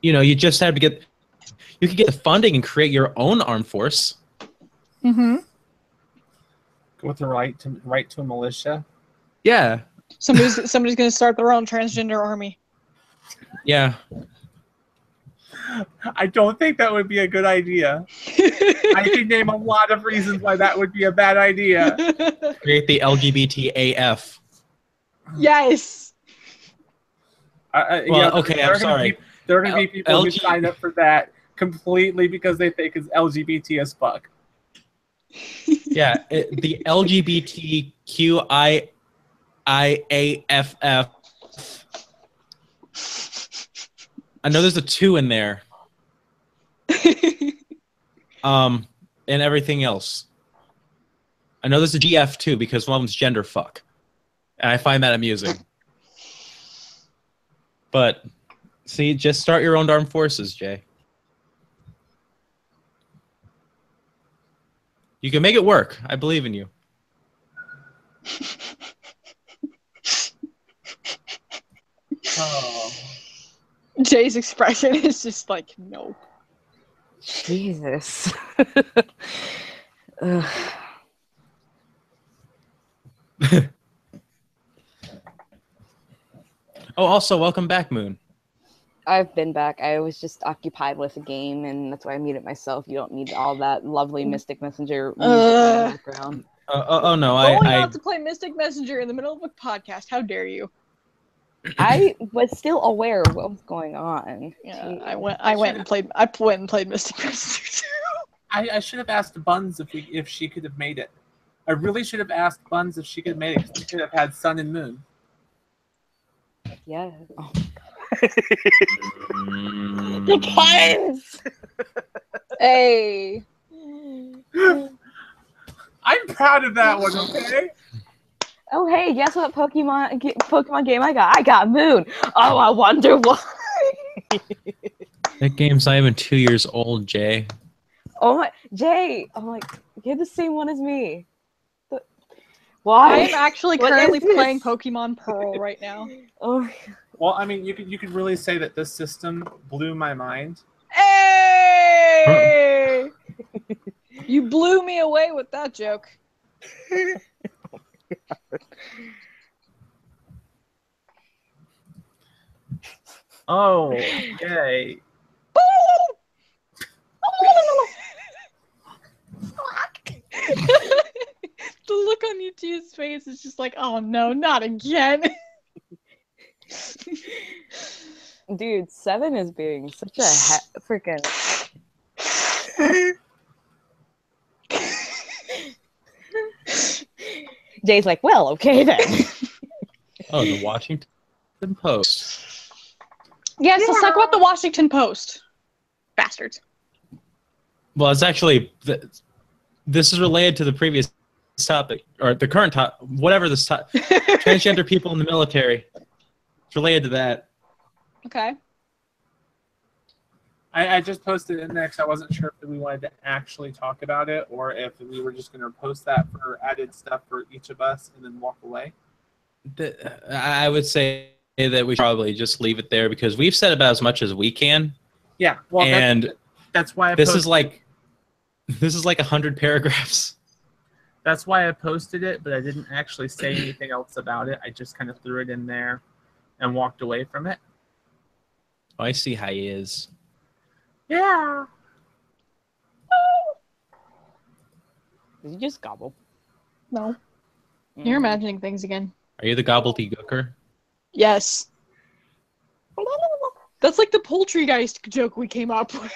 You just have to get. You could get the funding and create your own armed force. Mm-hmm. With the right to a militia. Yeah. Somebody's going to start their own transgender army. Yeah. I don't think that would be a good idea. I can name a lot of reasons why that would be a bad idea. Create the LGBT AF. Yes. Okay, I'm sorry. There are going to be people who sign up for that completely because they think it's LGBT as fuck. Yeah, the LGBTQIAFF. I know there's a 2 in there. And everything else. I know there's a GF too because one of them's gender fuck. And I find that amusing. But see, just start your own armed forces, Jay. You can make it work. I believe in you. Oh. Jay's expression is just like, no. Jesus. Oh, also, welcome back, Moon. I've been back. I was just occupied with a game, and that's why I muted myself. You don't need all that lovely Mystic Messenger music in the background. Oh no, Going out to play Mystic Messenger in the middle of a podcast. How dare you? I was still aware of what was going on. Yeah, I went and played Mystic Messenger too. I should have asked Buns if she could have made it. I really should have asked Buns if she could have made it. She could have had Sun and Moon. Yeah. Oh my god. The puns! Hey. I'm proud of that one, okay? Oh hey, guess what Pokemon game I got? I got Moon. Oh, I wonder why. That game's not even 2 years old, Jay. Oh my, Jay! I'm like, you're the same one as me. Why? I'm actually currently playing Pokemon Pearl right now. Oh. Well, I mean, you could really say that this system blew my mind. Hey! You blew me away with that joke. Oh, yay. The look on Yuchi's face is just like, oh no, not again. Dude, 7 is being such a freaking Jay's like, well, okay then. Oh, the Washington Post. Yes, let's talk about the Washington Post. Bastards. Well, it's actually this is related to the previous topic or the current topic, whatever this topic. Transgender people in the military. It's related to that. Okay. I just posted it in there because I wasn't sure if we wanted to actually talk about it or if we were just going to post that for added stuff for each of us and then walk away. I would say that we should probably just leave it there because we've said about as much as we can. Yeah, well, and that's why this is like 100 paragraphs. That's why I posted it, but I didn't actually say anything else about it. I just kind of threw it in there and walked away from it. Oh, I see how he is. Yeah. Did you just gobble? No. You're imagining things again. Are you the gobbledygooker? Yes. That's like the poultrygeist joke we came up with.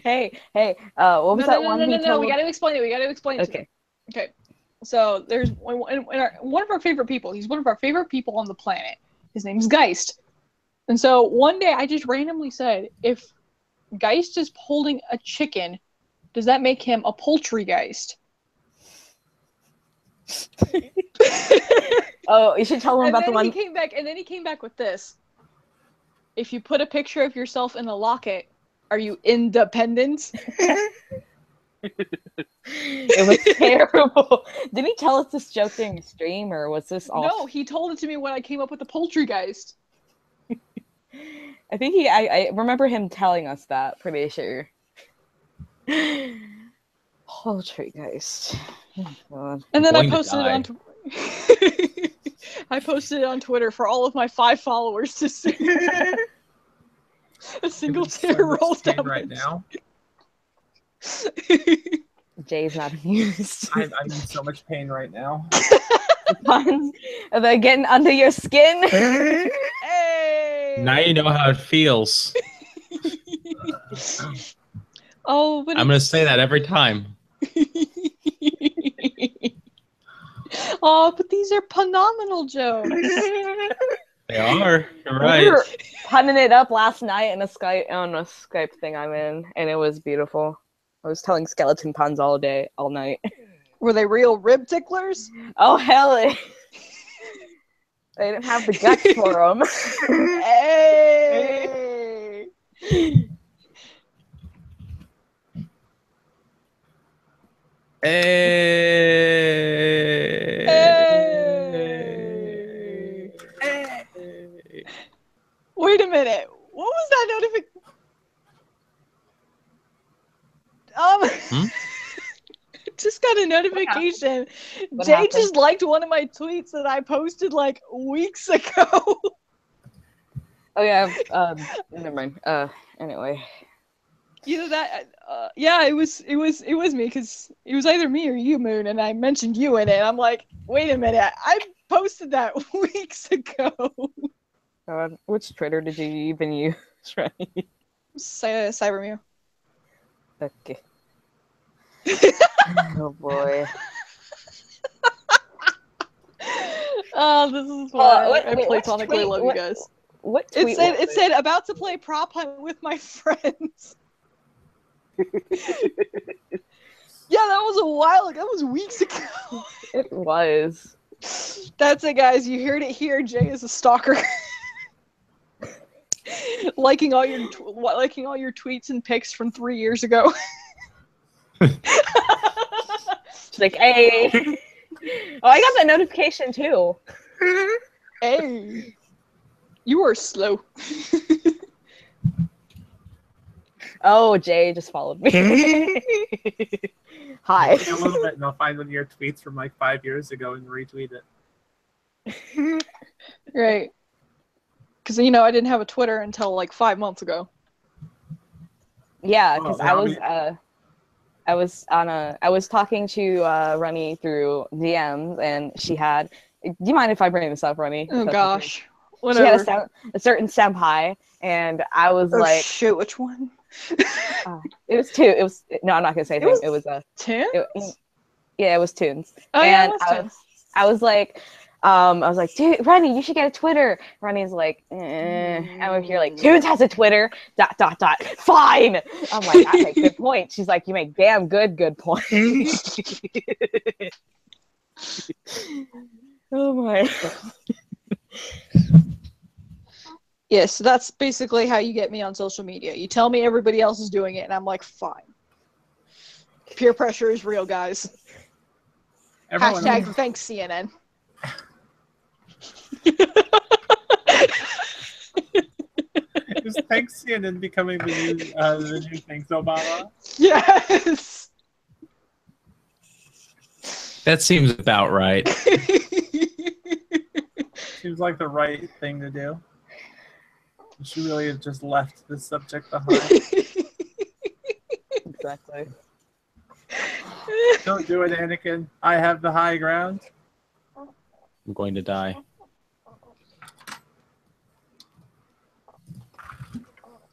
Hey, what was that one? No, we got to explain it. Okay. Okay. So there's one of our favorite people. He's one of our favorite people on the planet. His name's Geist. And so one day I just randomly said, if Geist is holding a chicken, does that make him a poultrygeist? Oh, you should tell him about the one. He came back with this. If you put a picture of yourself in a locket, are you independent? It was terrible. Didn't he tell us this joke during the stream, or was this all? No, he told it to me when I came up with the poultrygeist. I think I remember him telling us that, pretty sure. Poultrygeist. Oh, and then I posted it on I posted it on Twitter for all of my 5 followers to see. A single tear rolls down right now. Jay's not amused. I'm in so much pain right now. Are they getting under your skin? Hey! Now you know how it feels. Oh, but I'm going to say that every time. Oh, but these are phenomenal jokes. They are. You're right. We were punning it up last night on a Skype thing I'm in, and it was beautiful. I was telling skeleton puns all night. Were they real rib ticklers? Oh hell! They didn't have the guts for them. Hey! Hey. Hey. Wait a minute. What was that notification? Just got a notification. What Jay happened? just liked one of my tweets that I posted like weeks ago. Oh yeah. Never mind. Anyway. You know that? Yeah, it was me because it was either me or you, Moon, and I mentioned you in it. I'm like, wait a minute, I posted that weeks ago. Which Twitter did you even use? Right. Cybermew. Okay. Oh boy. Oh, this is why I wait, platonically love you guys. What tweet It said about to play prop hunt with my friends. Yeah, that was a while ago. That was weeks ago. It was. That's it, guys. You heard it here. Jay is a stalker. liking all your tweets and pics from 3 years ago. She's like, hey. Oh, I got that notification too. Hey. You are slow. Oh, Jay just followed me. Hi. A little bit, and I'll find one of your tweets from like 5 years ago and retweet it. Right. Because I didn't have a Twitter until like 5 months ago. Yeah, because I was talking to Runny through DMs, and she had. Do you mind if I bring this up, Runny? Oh gosh. Whatever. She had a certain senpai, and I was like, shit, which one? It was two. It was no. I'm not gonna say anything. It was a Tunes? Yeah, it was Tunes. Oh, yeah, it was Tunes. I was like, dude, Ronnie, you should get a Twitter. Ronnie's like, and we're here like, Tunes has a Twitter. ... Fine. I'm like, I make good points. She's like, you make damn good points. Oh my. Yeah, so that's basically how you get me on social media. You tell me everybody else is doing it, and I'm like, fine. Peer pressure is real, guys. Hashtag thanks CNN. Is thanks CNN becoming the new thanks Obama? Yes. That seems about right. Seems like the right thing to do. You should really have just left this subject behind. Exactly. Don't do it, Anakin. I have the high ground. I'm going to die.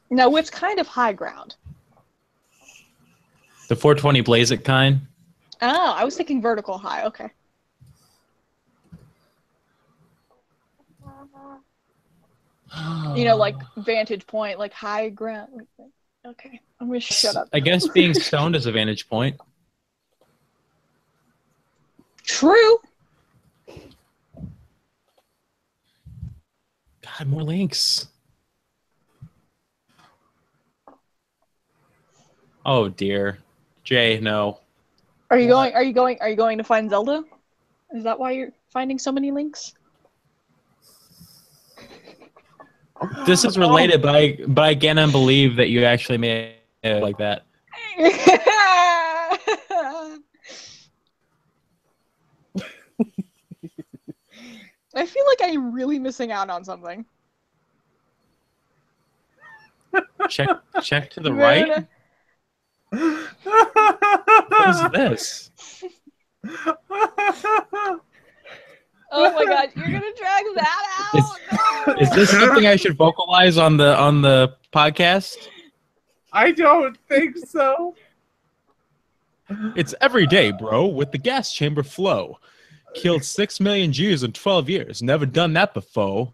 Now, which kind of high ground? The 420 blaze it kind. Oh, I was thinking vertical high. Okay. You know, like vantage point, like high ground. Okay, I'm gonna shut up. I guess being stoned is a vantage point. True. God, more links. Oh dear, Jay, no. Are you going to find Zelda? Is that why you're finding so many links? This is related, but I cannot believe that you actually made it like that. I feel like I'm really missing out on something. Check to the right. What is this? Oh my god, you're gonna drag that out? No! Is this something I should vocalize on the podcast? I don't think so. It's every day, bro, with the gas chamber flow. Killed 6 million Jews in 12 years. Never done that before.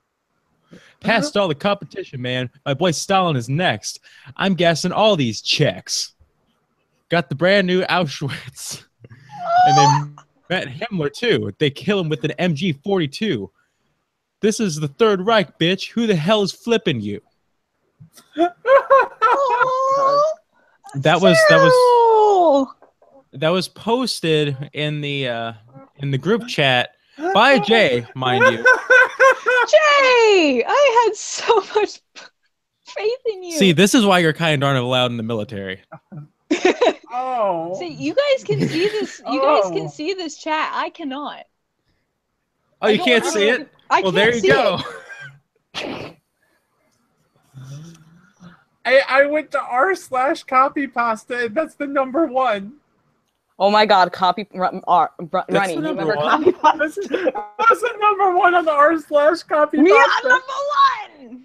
Passed all the competition, man. My boy Stalin is next. I'm gassing all these checks. Got the brand new Auschwitz. And then met Himmler, too. They kill him with an MG42. This is the Third Reich, bitch. Who the hell is flipping you? That was posted in the group chat by Jay, mind you. Jay! I had so much faith in you. See, this is why you're kind of aren't allowed in the military. Oh. See, you guys can see this. You guys can see this chat. I cannot. Oh, you can't see it? Well, there you go. I went to r/copy pasta, and that's the #1. Oh my god, copy Ronnie, you remember copy pasta? That's the #1 on the r/copy We pasta. are #1!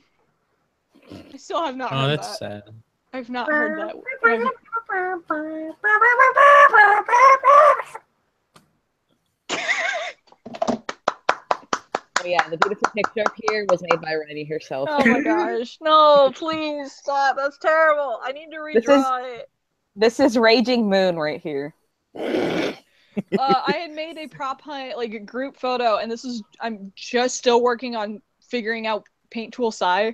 I still have not heard that. Oh, that's sad. I've not heard that. Oh yeah, the beautiful picture up here was made by Ronnie herself. Oh my gosh. No, please stop. That's terrible. I need to redraw it. This is Raging Moon right here. I had made a prop hunt, like a group photo, and I'm just still working on figuring out paint tool Psy.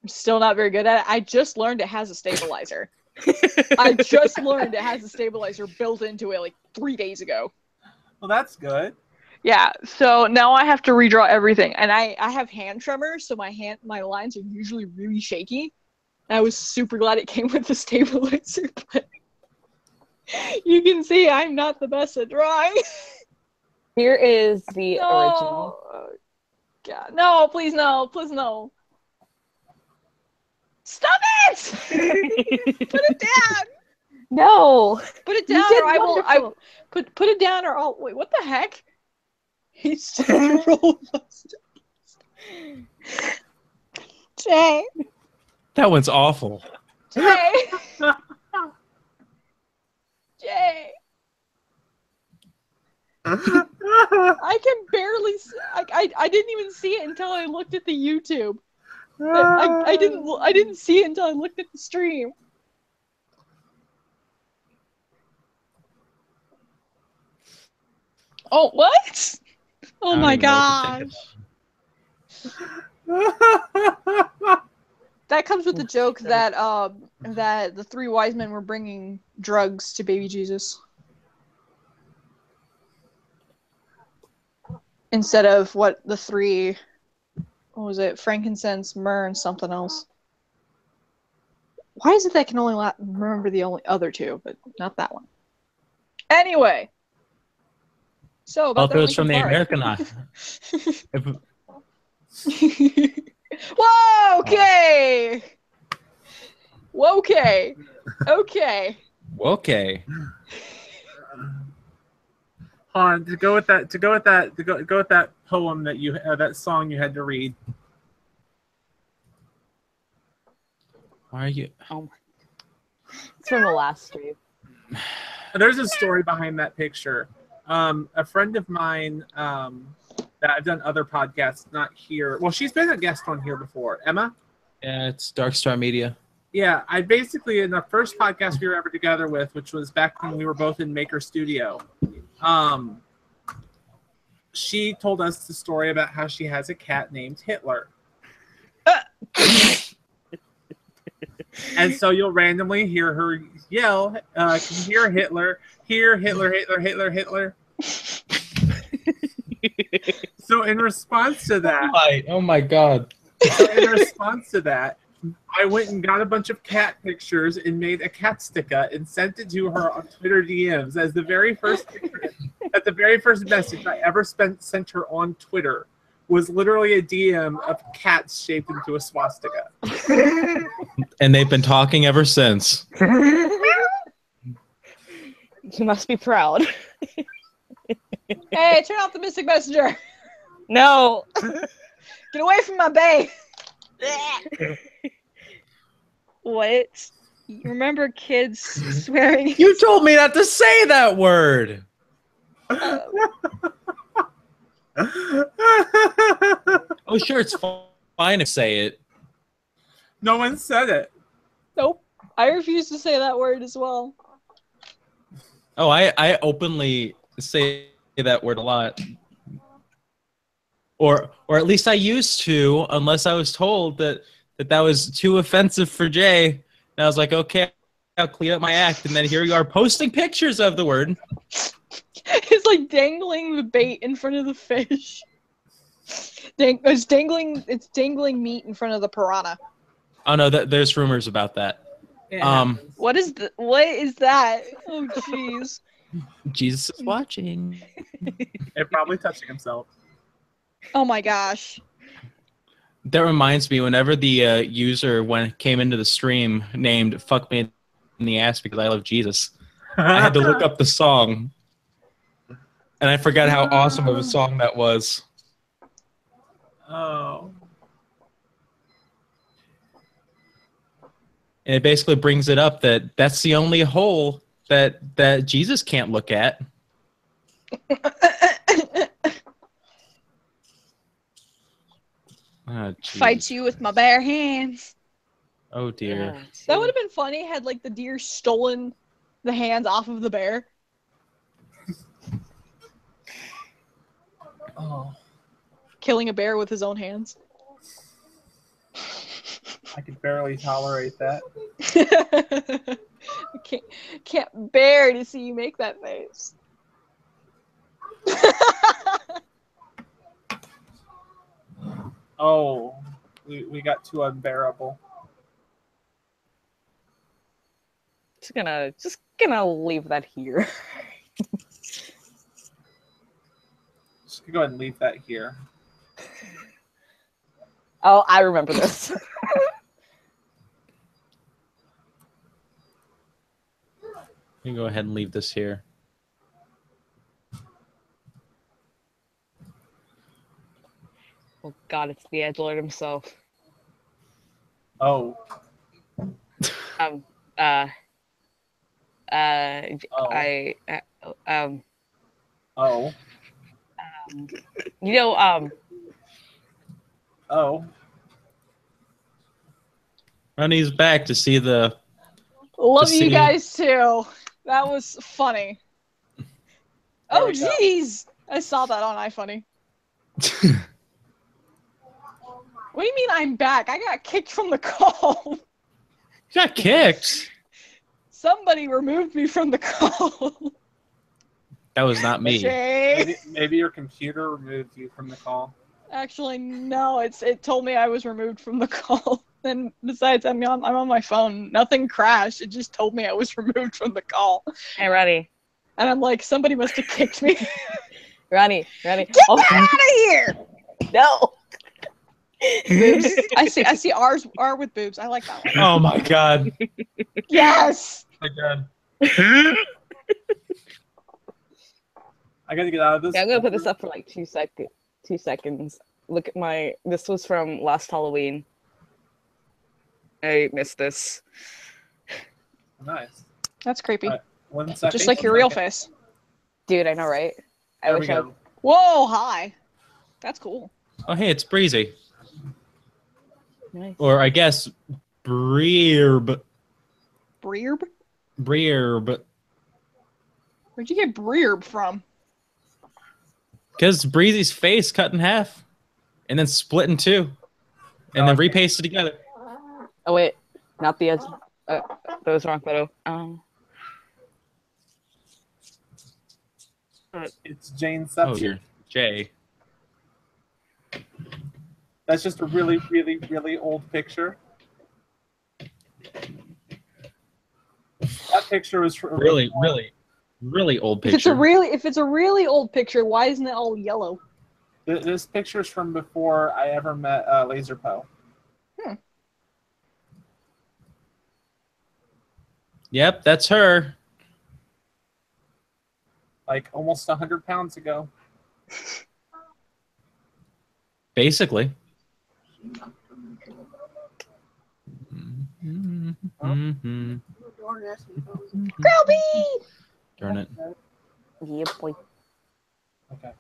I'm still not very good at it. I just learned it has a stabilizer. I just learned it has a stabilizer built into it like 3 days ago. Well, that's good. Yeah, so now I have to redraw everything, and I have hand tremors, so my lines are usually really shaky. I was super glad it came with the stabilizer, but you can see I'm not the best at drawing. Here is the original. Oh, God, no! Please no! Please no! Stop it! Put it down! No! Put it down, or I will. Put it down, or I'll. Wait, what the heck? He's just roll. Jay. That one's awful. Jay. I can barely. I didn't even see it until I looked at the YouTube. I didn't see it until I looked at the stream. Oh, what? Oh I don't my even know gosh. That comes with the joke that that the three wise men were bringing drugs to baby Jesus instead of what the three. What was it? Frankincense, myrrh, and something else. Why is it that I can only remember the only other two, but not that one? Anyway. So about that goes from the Linkin American eye. Whoa, okay. Okay. Okay. Okay. Han, to go with that poem that you that song you had to read. Why are you? Oh my. It's from the last stream. There's a story behind that picture. A friend of mine that I've done other podcasts, not here. Well, she's been a guest on here before. Emma? Yeah, it's Dark Star Media. Yeah, I basically, in the first podcast we were ever together with, which was back when we were both in Maker Studio, she told us the story about how she has a cat named Hitler. And so you'll randomly hear her yell, can you hear Hitler? Hear Hitler, Hitler, Hitler, Hitler. So in response to that... Oh my God. So in response to that, I went and got a bunch of cat pictures and made a cat sticker and sent it to her on Twitter DMs as the very first picture. That the very first message I ever sent her on Twitter was literally a DM of cats shaped into a swastika. And they've been talking ever since. You must be proud. Hey, turn off the Mystic Messenger. No. Get away from my bae. What? You remember kids swearing? You told me not to say that word. Oh, sure, it's fine to say it. No one said it. Nope. I refuse to say that word as well. Oh, I openly say that word a lot. Or at least I used to, unless I was told that was too offensive for Jay. And I was like, okay, I'll clean up my act. And then here you are posting pictures of the word. It's like dangling the bait in front of the fish. It's dangling meat in front of the piranha. Oh no, there's rumors about that. Yeah. What is that? Oh jeez. Jesus is watching. And probably touching himself. Oh my gosh. That reminds me, whenever the user came into the stream named "Fuck Me in the Ass Because I Love Jesus," I had to look up the song, and I forgot how awesome of a song that was. Oh. And it basically brings it up that that's the only hole that Jesus can't look at. Oh, Fight you with my bare hands. Oh dear. That would have been funny had like the deer stolen the hands off of the bear. Oh. Killing a bear with his own hands. I could barely tolerate that. I can't bear to see you make that face. Oh, we got too unbearable. Just gonna leave that here. Just go ahead and leave that here. Oh, I remember this. You can go ahead and leave this here. Oh God, it's the Edgelord himself. Oh. Oh. Oh. You know, Oh. Ronnie's back to see the. Love To you see- guys too. That was funny. There Oh we go. jeez, I saw that on iFunny. What do you mean I'm back? I got kicked from the call. Got kicked. Somebody removed me from the call. That was not me. Shame. Maybe your computer removed you from the call. Actually, no. It told me I was removed from the call. And besides, I'm on my phone. Nothing crashed. It just told me I was removed from the call. hey, Ronnie. And I'm like, somebody must have kicked me. Ronnie. Get out of here! No. Boobs. I see R with boobs. I like that one. Oh my god. Yes. My God. I gotta get out of this. Yeah, I'm gonna put this up for like 2 seconds. Look at my. This was from last Halloween. I missed this. Nice. That's creepy. 1 second. Just like your real face. Dude, I know, right? I There we wish I. go. Whoa, hi. That's cool. Oh hey, it's Breezy, Nice. or I guess Breerb. Breerb? Breerb. Where'd you get Breerb from? Because Breezy's face cut in half, and then split in two, and then repasted together. Oh wait, not the edge. That was wrong photo. It's Jane's Oh, subject. you're Jay. That's just a really, really, really old picture. That picture was from Really old picture. If it's a really old picture, why isn't it all yellow? This picture's from before I ever met Lazrpo. Yep, that's her. Like almost 100 pounds ago. Basically. Growby! Darn it. Yeah, boy. Okay.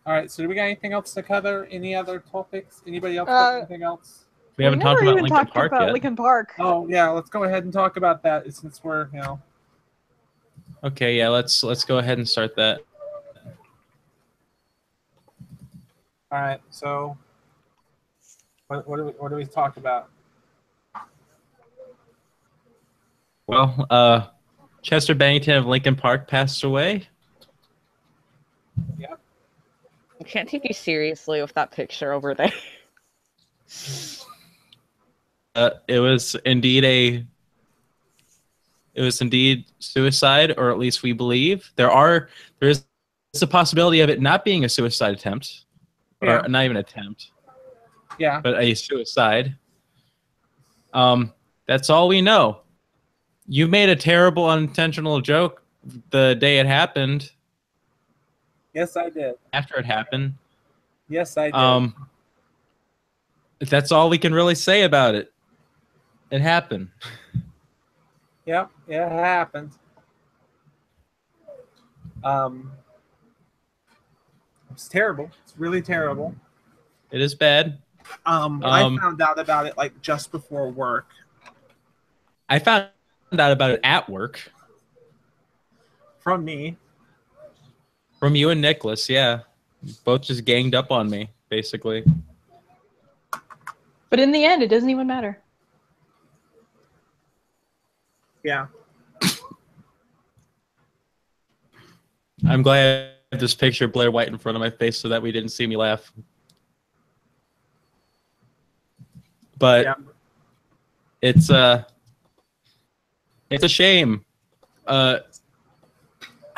All right. So do we got anything else to cover? Any other topics? Anybody else got anything else? We haven't talked about Linkin Park yet. Linkin Park. Oh yeah, let's go ahead and talk about that since we're Okay, yeah, let's go ahead and start that. All right. So what do we talk about? Well, Chester Bennington of Linkin Park passed away. Yeah. I can't take you seriously with that picture over there. It was indeed suicide, or at least we believe. There is a possibility of it not being a suicide attempt, or not even attempt. Yeah. But a suicide. That's all we know. You made a terrible unintentional joke the day it happened. Yes, I did. After it happened. Yes, I did. That's all we can really say about it. It happened. Yep, it happened. It's terrible. It's really terrible. It is bad. I found out about it like just before work. I found out about it at work. From me. From you and Nicholas, yeah. Both just ganged up on me, basically. But in the end, it doesn't even matter. Yeah. I'm glad I have this picture of Blair White in front of my face so that we didn't see me laugh. But Yeah. it's a shame. I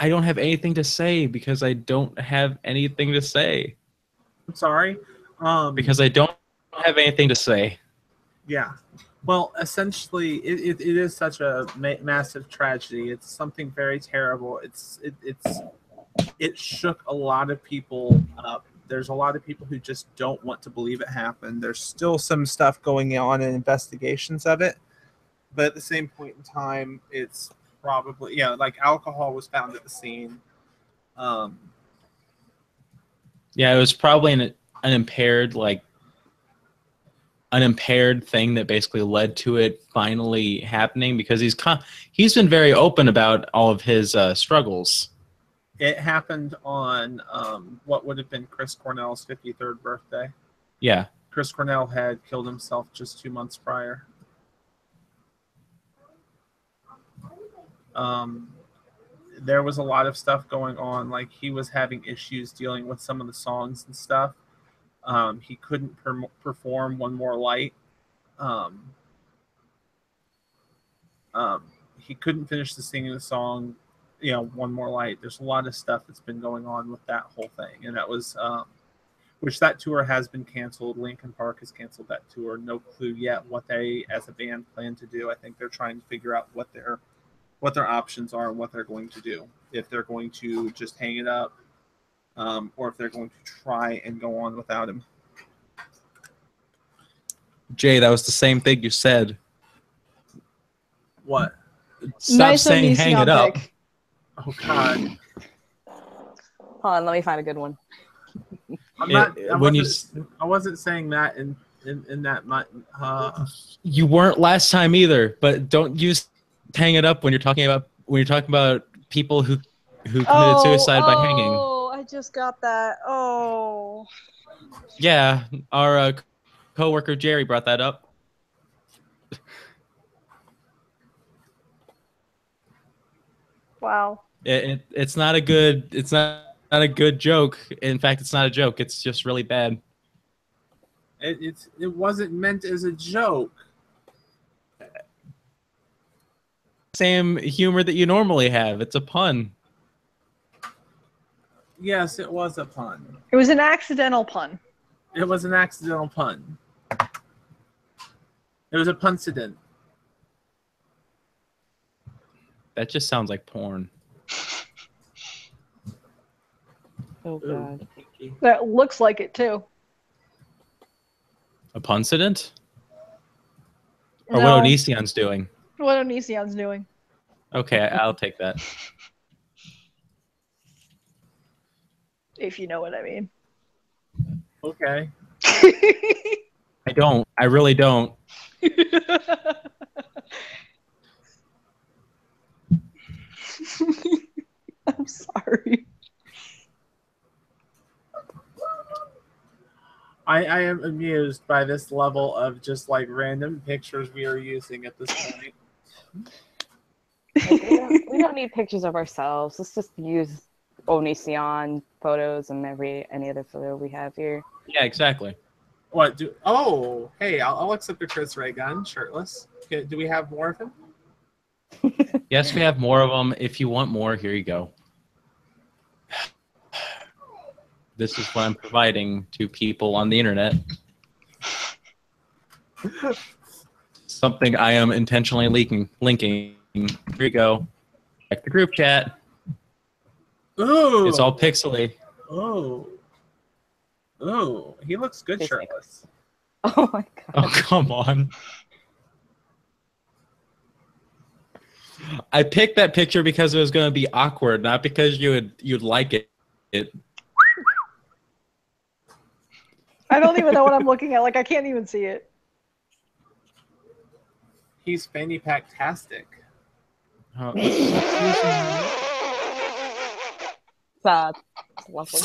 don't have anything to say because I don't have anything to say. I'm sorry. Because I don't have anything to say. Yeah. Well, essentially, it is such a massive tragedy. It's something very terrible. It shook a lot of people up. There's a lot of people who just don't want to believe it happened. There's still some stuff going on in investigations of it, but at the same point in time, it's probably like alcohol was found at the scene. Yeah, it was probably an impaired thing that basically led to it finally happening, because he's been very open about all of his struggles. It happened on what would have been Chris Cornell's 53rd birthday. Yeah. Chris Cornell had killed himself just 2 months prior. There was a lot of stuff going on. Like, he was having issues dealing with some of the songs and stuff. He couldn't perform One More Light. He couldn't finish the singing the song, One More Light. There's a lot of stuff that's been going on with that whole thing, and that was which that tour has been canceled. Linkin Park has canceled that tour. No clue yet what they as a band plan to do. I think they're trying to figure out what their options are and what they're going to do, if they're going to just hang it up, or if they're going to try and go on without him. Jay, that was the same thing you said. What? Stop Nice saying hang it up. pick. Oh God! Hold on, let me find a good one. I wasn't saying that in that. You weren't last time either, but don't use hang it up when you're talking about people who committed suicide by hanging. Oh, I just got that. Oh. Yeah, our coworker Jerry brought that up. Wow. It's not a good joke. In fact, it's not a joke. It's just really bad. It wasn't meant as a joke. Same humor that you normally have. It's a pun. Yes, it was a pun. It was an accidental pun. It was an accidental pun. It was a puncident. That just sounds like porn. Oh God. That looks like it too. A puncident? Or No. what Onision's doing? What Onision's doing. Okay, I'll take that. If you know what I mean. Okay. I don't. I really don't. I'm sorry. I am amused by this level of just like random pictures we are using at this point. Like, we don't need pictures of ourselves. Let's just use Onision photos and any other photo we have here. Yeah, exactly. What do? Oh, hey, I'll accept a Chris Ray gun, shirtless. Okay, do we have more of him? Yes, we have more of them. If you want more, here you go. This is what I'm providing to people on the internet. Something I am intentionally linking. Here you go. Check the group chat. Ooh. It's all pixely. Oh. Oh, he looks good shirtless. Oh my God. Oh, come on. I picked that picture because it was going to be awkward, not because you'd like it. I don't even know what I'm looking at. Like, I can't even see it. He's fanny pack-tastic. Oh. Sad. It's lovely.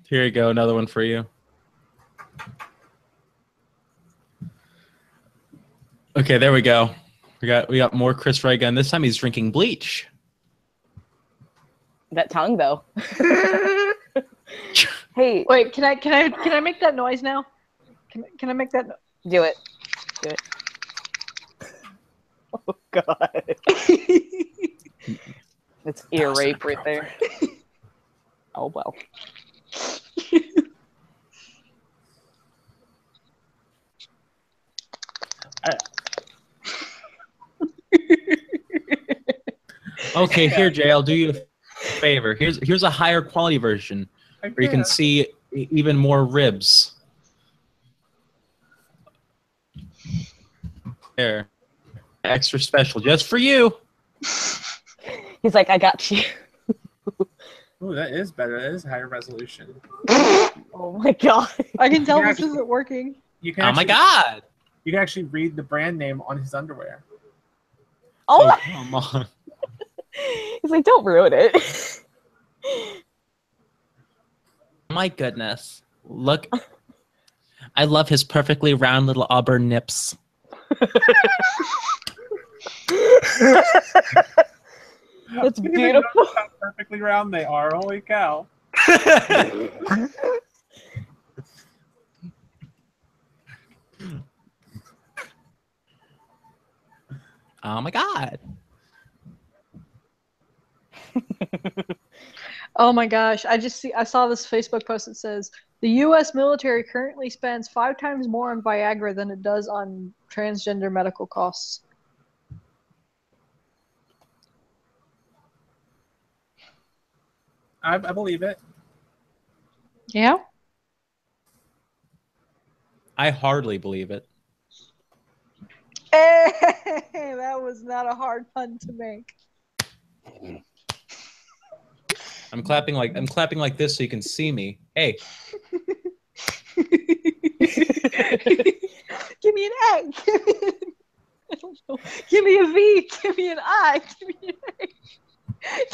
Here you go, another one for you. Okay, there we go. We got more Chris Ray gun. This time he's drinking bleach. That tongue though. Hey, Wait, can I make that noise now? Can I make that? do it. Do it. Oh God. It's ear rape right there. Oh well. Okay, here, Jay, I'll do you a favor. Here's a higher quality version where you can see even more ribs. There. Extra special, just for you. He's like, I got you. Oh, that is better. That is higher resolution. Oh my god. I can tell You this actually- isn't working. You can Oh actually, my god! You can actually read the brand name on his underwear. Oh, my. Come on. He's like, don't ruin it. My goodness. Look. I love his perfectly round little auburn nips. That's You even beautiful. notice how perfectly round they are. Holy cow. Oh my god. Oh my gosh! I saw this Facebook post that says the U.S. military currently spends 5 times more on Viagra than it does on transgender medical costs. I believe it. Yeah. I hardly believe it. Hey, that was not a hard pun to make. I'm clapping like this so you can see me. Hey, Give me an A. I don't know. Give me a V. Give me an I. Give me an A.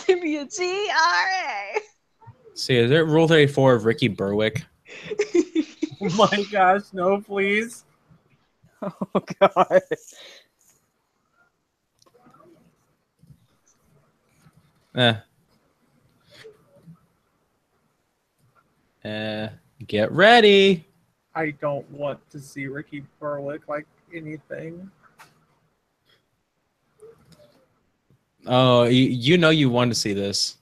Give me a G-R-A. see, is it Rule 34 of Ricky Berwick? Oh my gosh, no, please. Oh god. Get ready. I don't want to see Ricky Berwick like anything. Oh, you know you want to see this.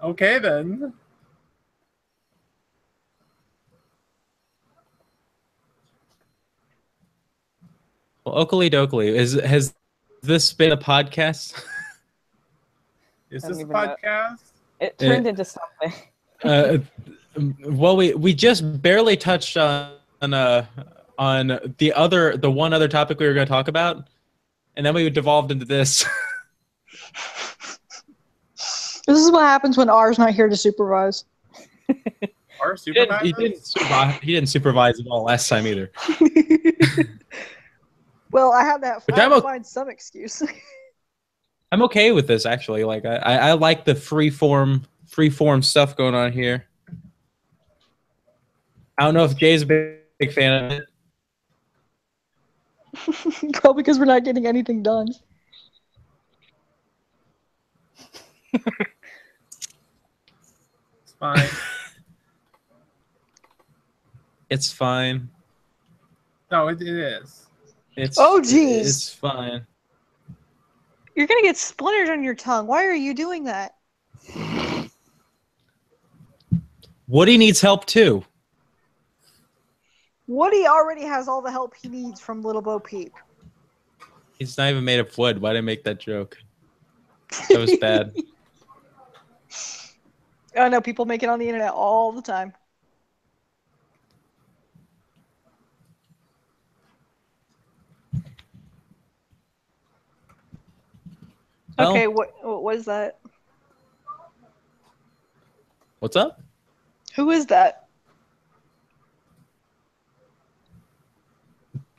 Okay, then. Well, Oakley Dokley, has this been a podcast? Is I don't this a even know. podcast? It turned into something. Well, we just barely touched on the one other topic we were going to talk about, and then we devolved into this. This is what happens when R's not here to supervise. Our He didn't, supervisor? he didn't supervise at all last time either. Well, I had that. But I had to I'm find some excuse. I'm okay with this actually. Like I like the free form stuff going on here. I don't know if Jay's a big fan of it. Probably because we're not getting anything done. It's fine. It's fine. No, it is. Oh, jeez. It's fine. You're gonna get splinters on your tongue. Why are you doing that? Woody needs help too. Woody already has all the help he needs from Little Bo Peep. He's not even made of wood. Why did I make that joke? That was bad. Oh no, people make it on the internet all the time. Well, Okay, what is that? what's up? Who is that?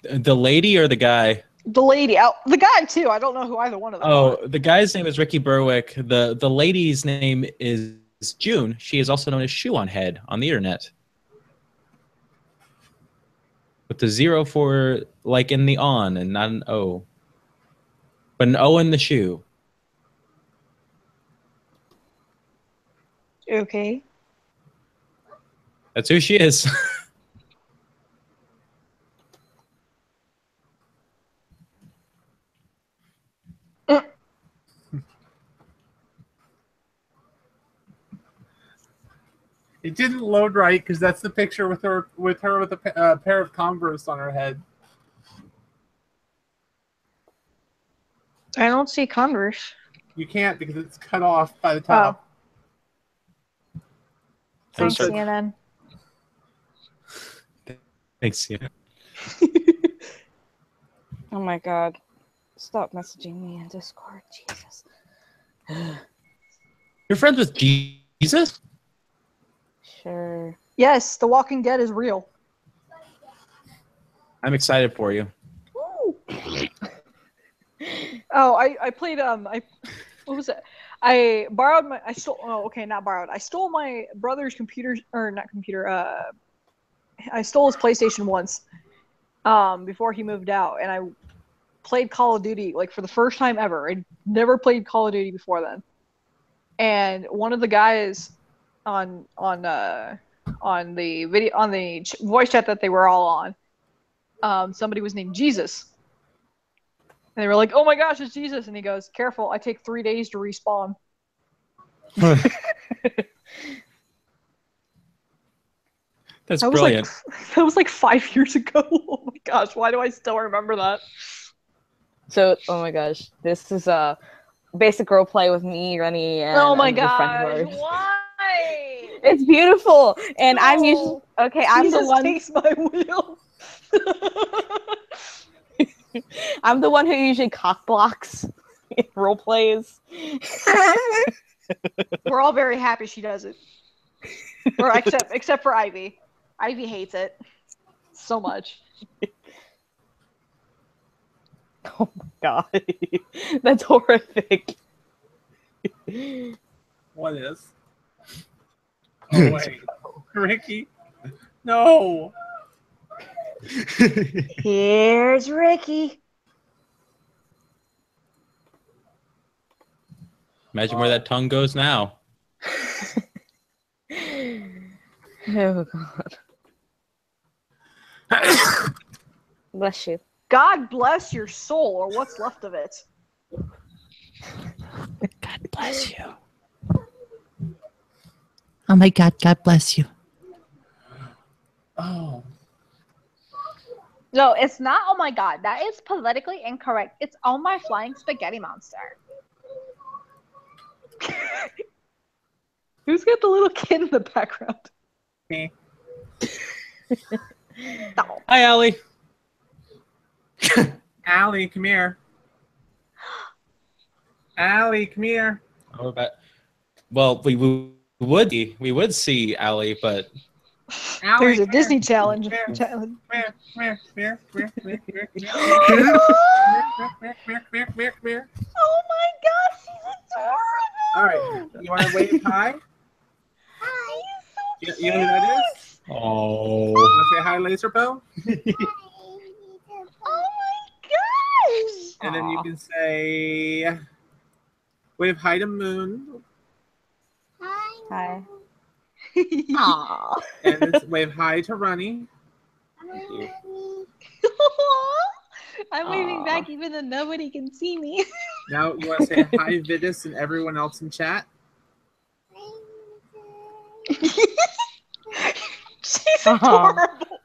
The lady or the guy? The lady. The guy too. I don't know who either one of them are. Oh, the guy's name is Ricky Berwick. The lady's name is June. She is also known as Shoe on Head on the internet. With the 0 for like in the on and not an O. But an O in the shoe. Okay. That's who she is. It didn't load right because that's the picture with her with a pair of Converse on her head. I don't see Converse. You can't because it's cut off by the top. Thanks, Sorry. CNN. Thanks. Yeah. Oh my god. Stop messaging me in Discord. Jesus. You're friends with Jesus? Sure. Yes, The Walking Dead is real. I'm excited for you. Oh, I played what was it? I borrowed my I stole oh okay, not borrowed. I stole my brother's computer or not computer, I stole his PlayStation once before he moved out, and I played Call of Duty like for the first time ever. I'd never played Call of Duty before then. And one of the guys on the voice chat that they were all on, somebody was named Jesus. And they were like, "Oh my gosh, it's Jesus!" And he goes, "Careful, I take 3 days to respawn." That's that brilliant. That was like 5 years ago. Oh my gosh, why do I still remember that? So, oh my gosh, this is a basic role play with me, Rennie, and Oh my another friend gosh, of ours. why? It's beautiful, and No. I'm usually okay. I'm Jesus the one. takes my wheel. I'm the one who usually cock blocks in role plays. We're all very happy she does it, or except for Ivy. Ivy hates it so much. Oh my god, that's horrific. What is? Oh wait, Ricky. No. Here's Ricky. Imagine where that tongue goes now. Oh god. Bless you. God bless your soul, or what's left of it. God bless you. Oh my God, God bless you. Oh. No, it's not. Oh my god, that is politically incorrect. It's oh my flying spaghetti monster. Who's got the little kid in the background? Me. No. Hi, Allie. Allie, come here. Allie, come here. Oh, well, we would see Allie, but Allie, There's a come Disney here. challenge. Come here, come here, come here, come here, come here, come here. Oh my gosh, she's adorable. All right, you want to wave hi? Hi. You know who that is? oh, Want to say hi, Lazrpo? Oh my gosh. And then you can say, wave hi to Moon, Hi. Aww. and it's wave hi to Runny. I'm waving Aw. back even though nobody can see me. Now you want to say hi, Vidus, and everyone else in chat. She's adorable.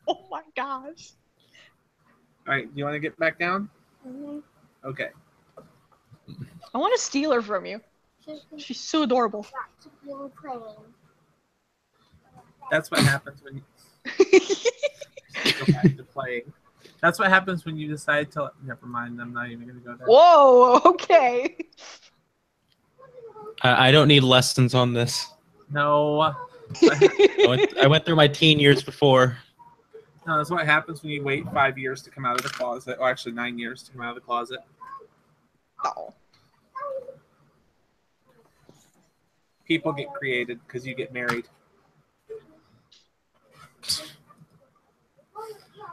Oh my gosh. All right, you want to get back down? Okay. I want to steal her from you. She's so adorable. That's what happens when you go back to playing. That's what happens when you decide to. Never mind. I'm not even going to go there. Whoa, okay. I don't need lessons on this. No. I went through my teen years before. No, that's what happens when you wait 5 years to come out of the closet. Or actually 9 years to come out of the closet. Oh. People get created because you get married.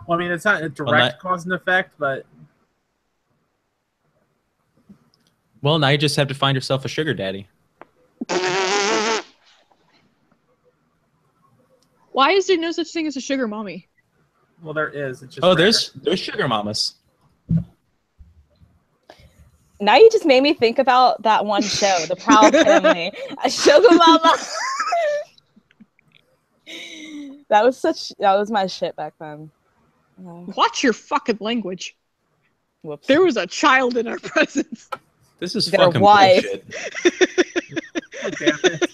Well, I mean, it's not a direct cause and effect, but... Well, now you just have to find yourself a sugar daddy. Why is there no such thing as a sugar mommy? Well, there is. It's just Oh, rare. there's sugar mamas. Now you just made me think about that one show, The Proud Family. Sugar Mama. That was my shit back then. Watch your fucking language. Whoops. There was a child in our presence. This is Their fucking wife. bullshit. Oh, damn it.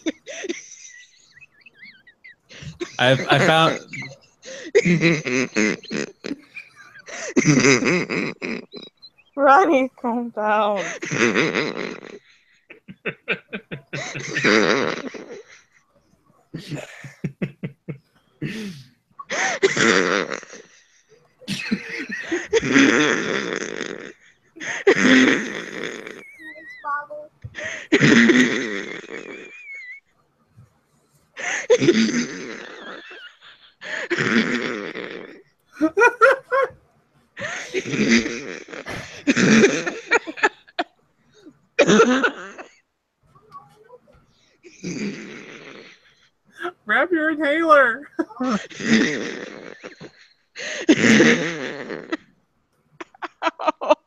I found. Ronnie, calm down. Grab your inhaler.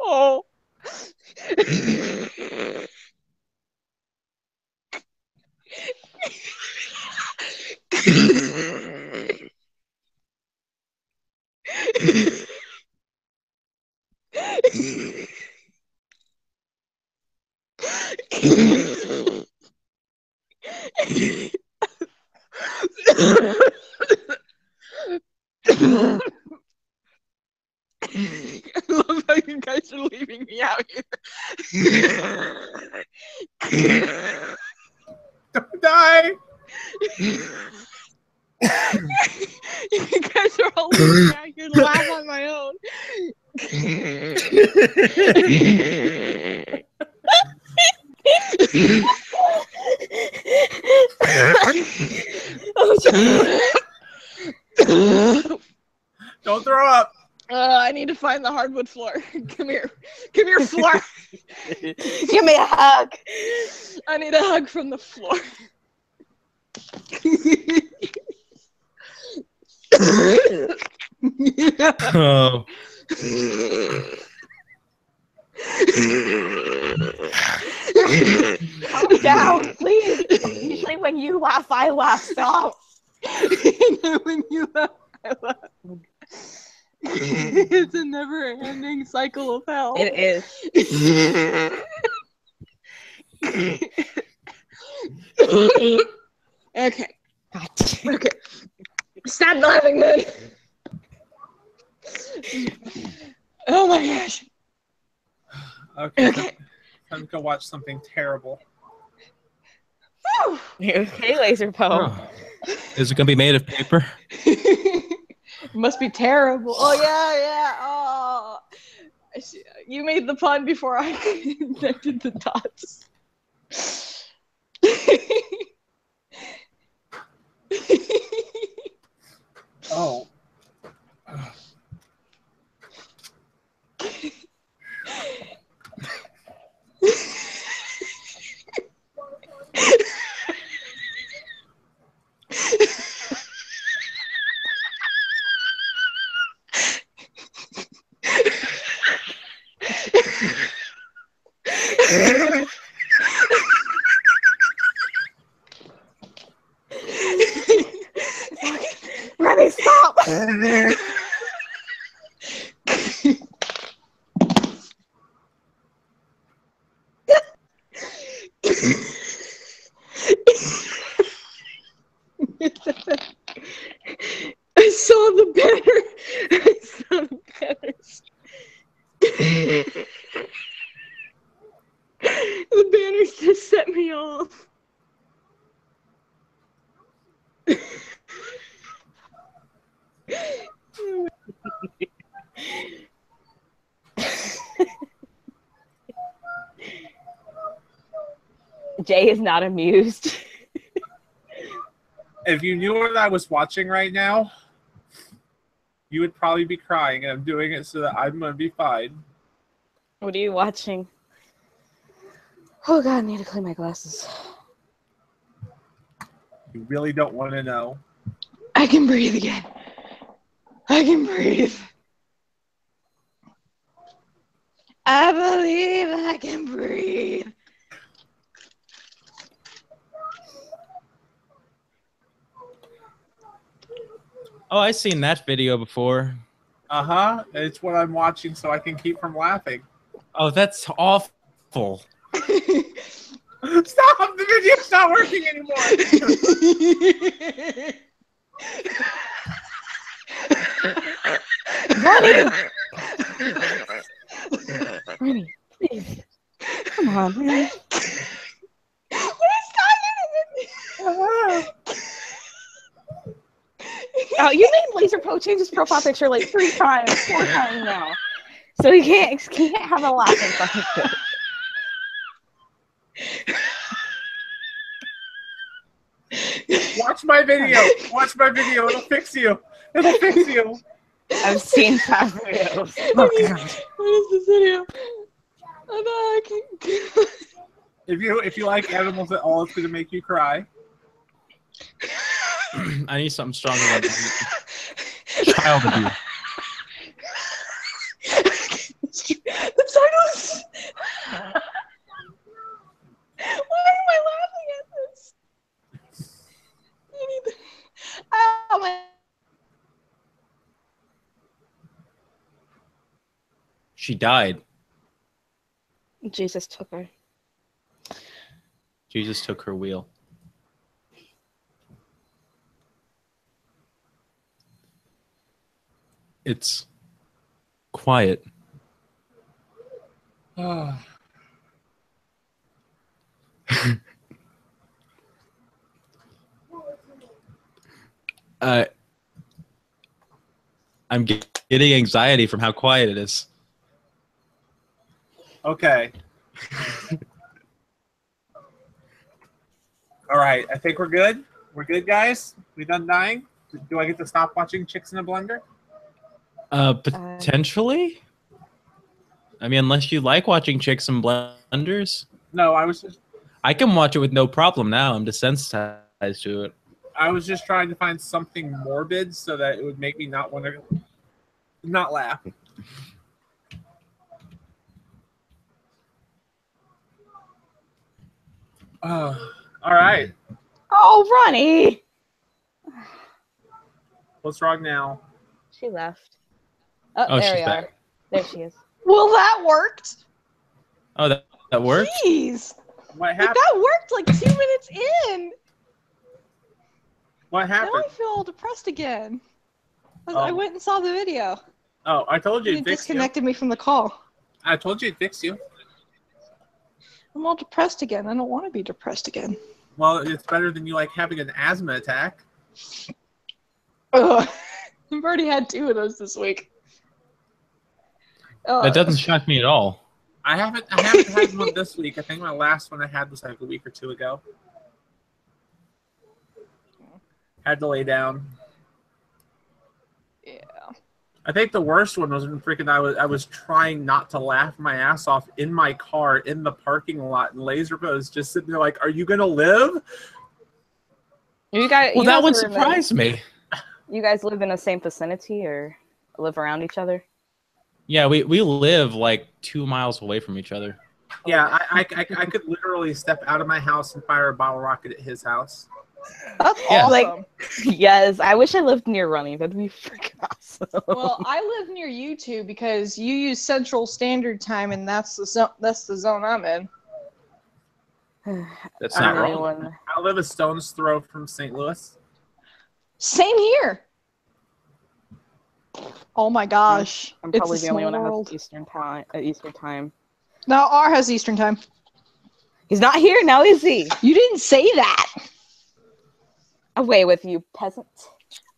Oh. I love how you guys are leaving me out here. Don't die. You guys are all leaving me out here to laugh on my own. Don't throw up. I need to find the hardwood floor. Come here. Come here, floor. Give me a hug. I need a hug from the floor. Oh. Calm down, please. Usually when you laugh, I laugh. Stop. When you laugh, I laugh. It's a never-ending cycle of hell. It is. Okay. God. Okay. Stop laughing, man. Oh my gosh. Okay. Okay. Time to go watch something terrible. You okay, Lazrpo? Oh. Is it gonna be made of paper? It must be terrible. Oh yeah. Oh, I see. You made the pun before I connected the dots. Oh. Ronnie, stop! I saw the banner. I saw the banners. The banners just set me off. Jay is not amused. If you knew what I was watching right now, you would probably be crying, and I'm doing it so that I'm gonna be fine. What are you watching? Oh god, I need to clean my glasses. You really don't want to know. I can breathe again. I can breathe. I believe I can breathe. Oh, I've seen that video before. Uh-huh. It's what I'm watching so I can keep from laughing. Oh, that's awful. Stop! The video's not working anymore! Ronnie! Ronnie, on, man. Oh, you made Lazrpo change his profile picture like 3 times, 4 times now. So he can't have a laughing fucking fit. Watch my video. Watch my video. It'll fix you. It'll fix you. I've seen past videos. What is this video? I can't. If you like animals at all, it's gonna make you cry. I need something stronger than that. Child abuse. The silence. Why am I laughing at this? Oh my. She died. Jesus took her. Jesus took her wheel. It's quiet. I'm getting anxiety from how quiet it is. Okay. All right. I think we're good. We're good, guys. We done dying? Do I get to stop watching Chicks in a Blender? Potentially. I mean, unless you like watching chicks in blenders. No, I was just can watch it with no problem now. I'm desensitized to it. I was just trying to find something morbid so that it would make me not want to not laugh. All right. Oh, Ronnie! What's wrong now? She left. Oh, Oh, there she's we back. are. There she is. Well, that worked. Oh, that worked? Jeez. What Like, happened? that worked like 2 minutes in. What Now happened? I feel all depressed again. Oh. I went and saw the video. Oh, I told you It it'd fix you. disconnected me from the call. I told you it'd fix you. I'm all depressed again. I don't want to be depressed again. Well, it's better than you like having an asthma attack. Ugh. I've already had 2 of those this week. That doesn't shock me at all. I haven't had one this week. I think my last one I had was like a week or 2 ago. Had to lay down. Yeah. I think the worst one was when freaking I was trying not to laugh my ass off in my car in the parking lot, and Lazrpo was just sitting there like, "Are you gonna live?" You guys. Well, you that guys one live in- surprised me. You guys live in the same vicinity or live around each other? Yeah, we live like 2 miles away from each other. Yeah, I could literally step out of my house and fire a bottle rocket at his house. That's Yeah. awesome. Like, yes, I wish I lived near Ronnie. That'd be freaking awesome. Well, I live near you two because you use Central Standard Time, and that's the zone I'm in. That's I'm not the only wrong. one. I live a stone's throw from St. Louis. Same here. Oh my gosh! I'm It's probably a the only one small that world. has Eastern time. No, R has Eastern Time. He's not here now, is he? You didn't say that. Away with you, peasant.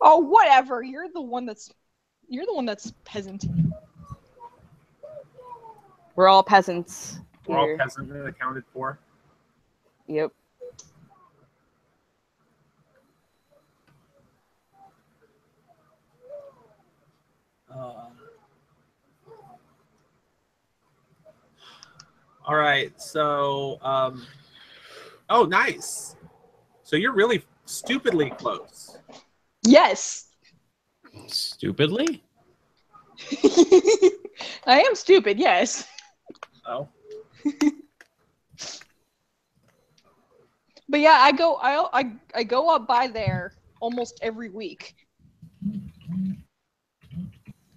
Oh, whatever. You're the one that's peasant. We're all peasants We're all here. peasant and accounted for. Yep. All right, so oh, nice. So you're really stupidly close. Yes. Stupidly? I am stupid. Yes. Oh, But yeah, I go up by there almost every week.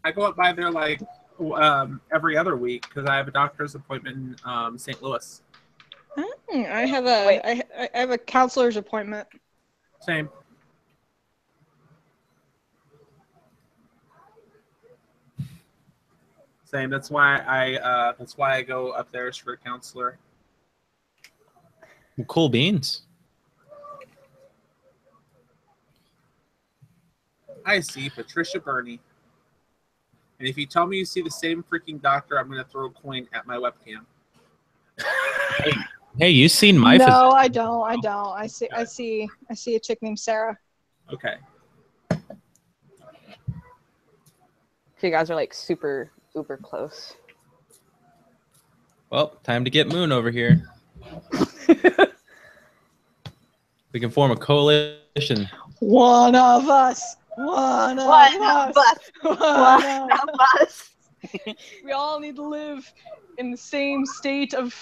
I go up by there like every other week because I have a doctor's appointment in St. Louis. I have I have a counselor's appointment. Same. Same. That's why I go up there for a counselor. Well, cool beans. I see Patricia Burney. And if you tell me you see the same freaking doctor, I'm going to throw a coin at my webcam. Hey, you seen my No, I don't. I don't. I see a chick named Sarah. Okay. So you guys are like super, uber close. Well, time to get Moon over here. We can form a coalition. One of us. One of us. One of us. We all need to live in the same state of.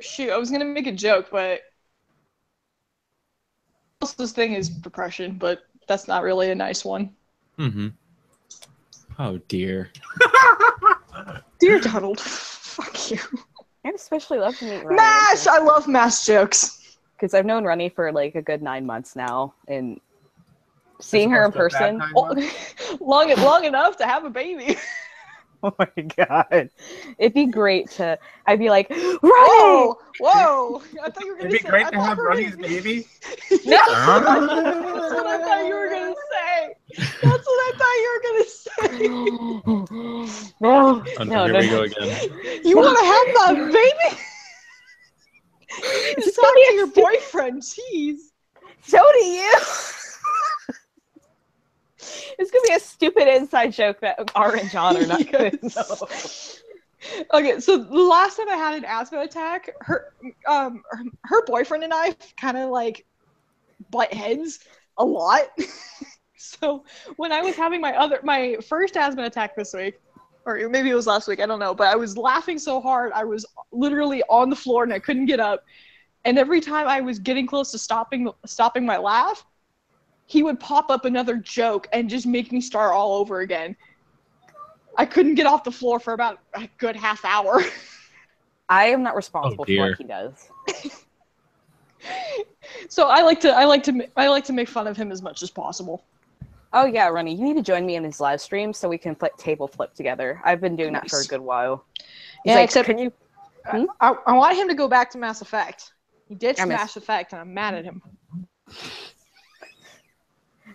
Shoot, I was gonna make a joke, but this thing is depression, but that's not really a nice one. Mm-hmm. Oh dear. Dear Donald, fuck you. I'd especially love to meet Runny. Mash! I love mash jokes. Because I've known Runny for like a good 9 months now, and seeing her in person, long enough to have a baby. oh my god, it'd be great to. I'd be like, Runny! Whoa! I thought you were gonna It'd say. be great to have Runny's baby. No! That's what I thought you were gonna say. That's what I thought you were gonna say. No, Here we go again. You want to have that baby? It's Talk to your boyfriend. Jeez. So do you. It's gonna be a stupid inside joke that R and John are not gonna know. Okay, so the last time I had an asthma attack, her boyfriend and I kind of like butt heads a lot. So when I was having my first asthma attack this week, or maybe it was last week, I don't know, but I was laughing so hard I was literally on the floor and I couldn't get up. And every time I was getting close to stopping my laugh, he would pop up another joke and just make me start all over again. I couldn't get off the floor for about a good half hour. I am not responsible for dear. what he does. So I like to make fun of him as much as possible. Oh yeah, Runny, you need to join me in his live stream so we can table flip together. I've been doing that for a good while. He's Yeah, like, except can you? I want him to go back to Mass Effect. He ditched Mass Effect, and I'm mad at him.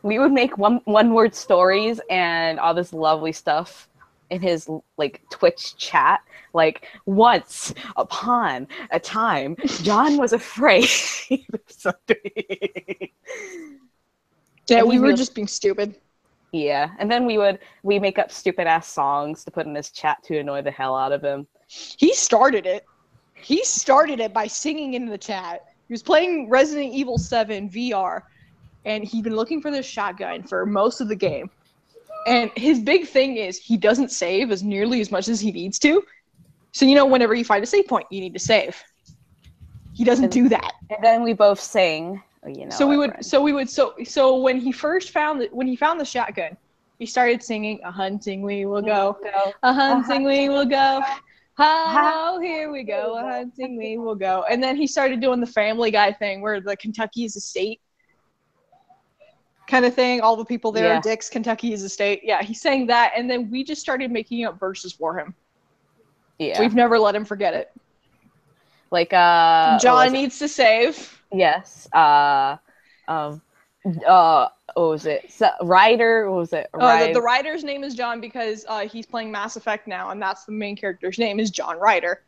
We would make one-word stories and all this lovely stuff in his like Twitch chat. Like, once upon a time, John was afraid of something. Yeah, we were just being stupid. Yeah, and then we make up stupid ass songs to put in his chat to annoy the hell out of him. He started it. He started it by singing in the chat. He was playing Resident Evil 7 VR, and he'd been looking for this shotgun for most of the game. And his big thing is he doesn't save as nearly as much as he needs to. So whenever you find a save point, you need to save. He doesn't do that. And then we both sing. So when he found the shotgun, he started singing "A hunting we will go, a hunting we will go, how here we go, a hunting we will go." And then he started doing the Family Guy thing where the Kentucky is a state kind of thing. All the people there are dicks. Kentucky is a state. Yeah, he sang that, and then we just started making up verses for him. Yeah, we've never let him forget it. Like John needs to save. Yes. What was it? Ryder. What was it? The Ryder's name is John because he's playing Mass Effect now, and that's the main character's name is John Ryder.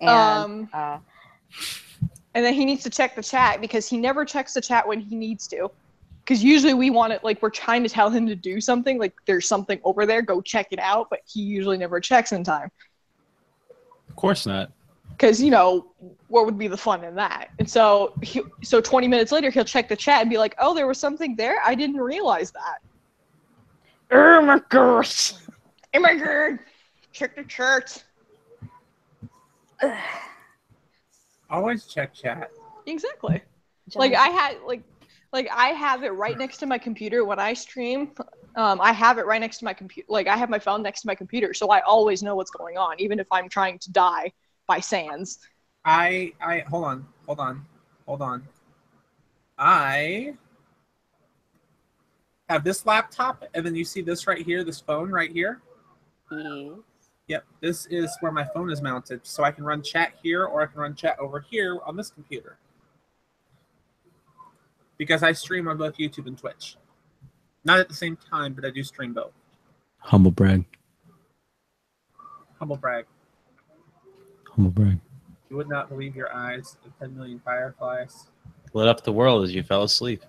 And and then he needs to check the chat because he never checks the chat when he needs to. Because usually we want it, like we're trying to tell him to do something, like there's something over there, go check it out, but he usually never checks in time. Of course not. Because, what would be the fun in that? And so 20 minutes later, he'll check the chat and be like, oh, there was something there? I didn't realize that. Oh my gosh. Oh my god. Check the chart. Always check chat. Exactly. Like I have it right next to my computer when I stream. I have it right next to my computer. Like I have my phone next to my computer, so I always know what's going on, even if I'm trying to die by Sans. I hold on. I have this laptop, and then you see this right here, this phone right here. Yes. Yep, this is where my phone is mounted, so I can run chat here or I can run chat over here on this computer. Because I stream on both YouTube and Twitch. Not at the same time, but I do stream both. Humble brag. Humble brag. Humble brag. You would not believe your eyes of 10 million fireflies. Lit up the world as you fell asleep.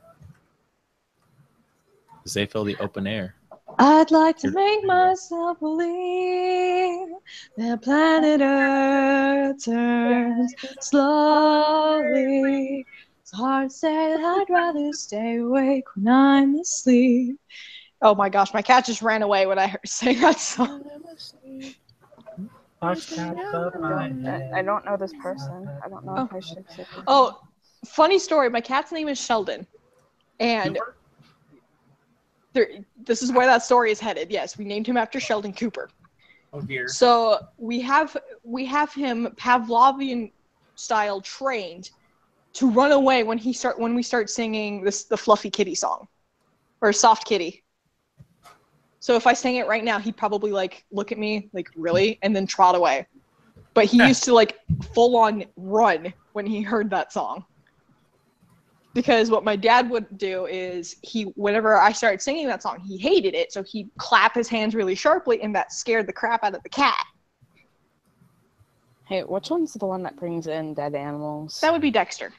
As they fill the open air. I'd like to make myself believe that planet Earth turns slowly. It's hard to say that I'd rather stay awake when I'm asleep. Oh my gosh, my cat just ran away when I heard sing that song. I don't know this person. I don't know if I should say. Oh, funny story. My cat's name is Sheldon, and this is where that story is headed. Yes, we named him after Sheldon Cooper. Oh dear. So we have him Pavlovian style trained to run away when we start singing the Fluffy Kitty song, or Soft Kitty. So if I sang it right now, he'd probably like look at me like, really, and then trot away. But he used to like full on run when he heard that song. Because what my dad would do is whenever I started singing that song, he hated it, so he'd clap his hands really sharply, and that scared the crap out of the cat. Hey, which one's the one that brings in dead animals? That would be Dexter.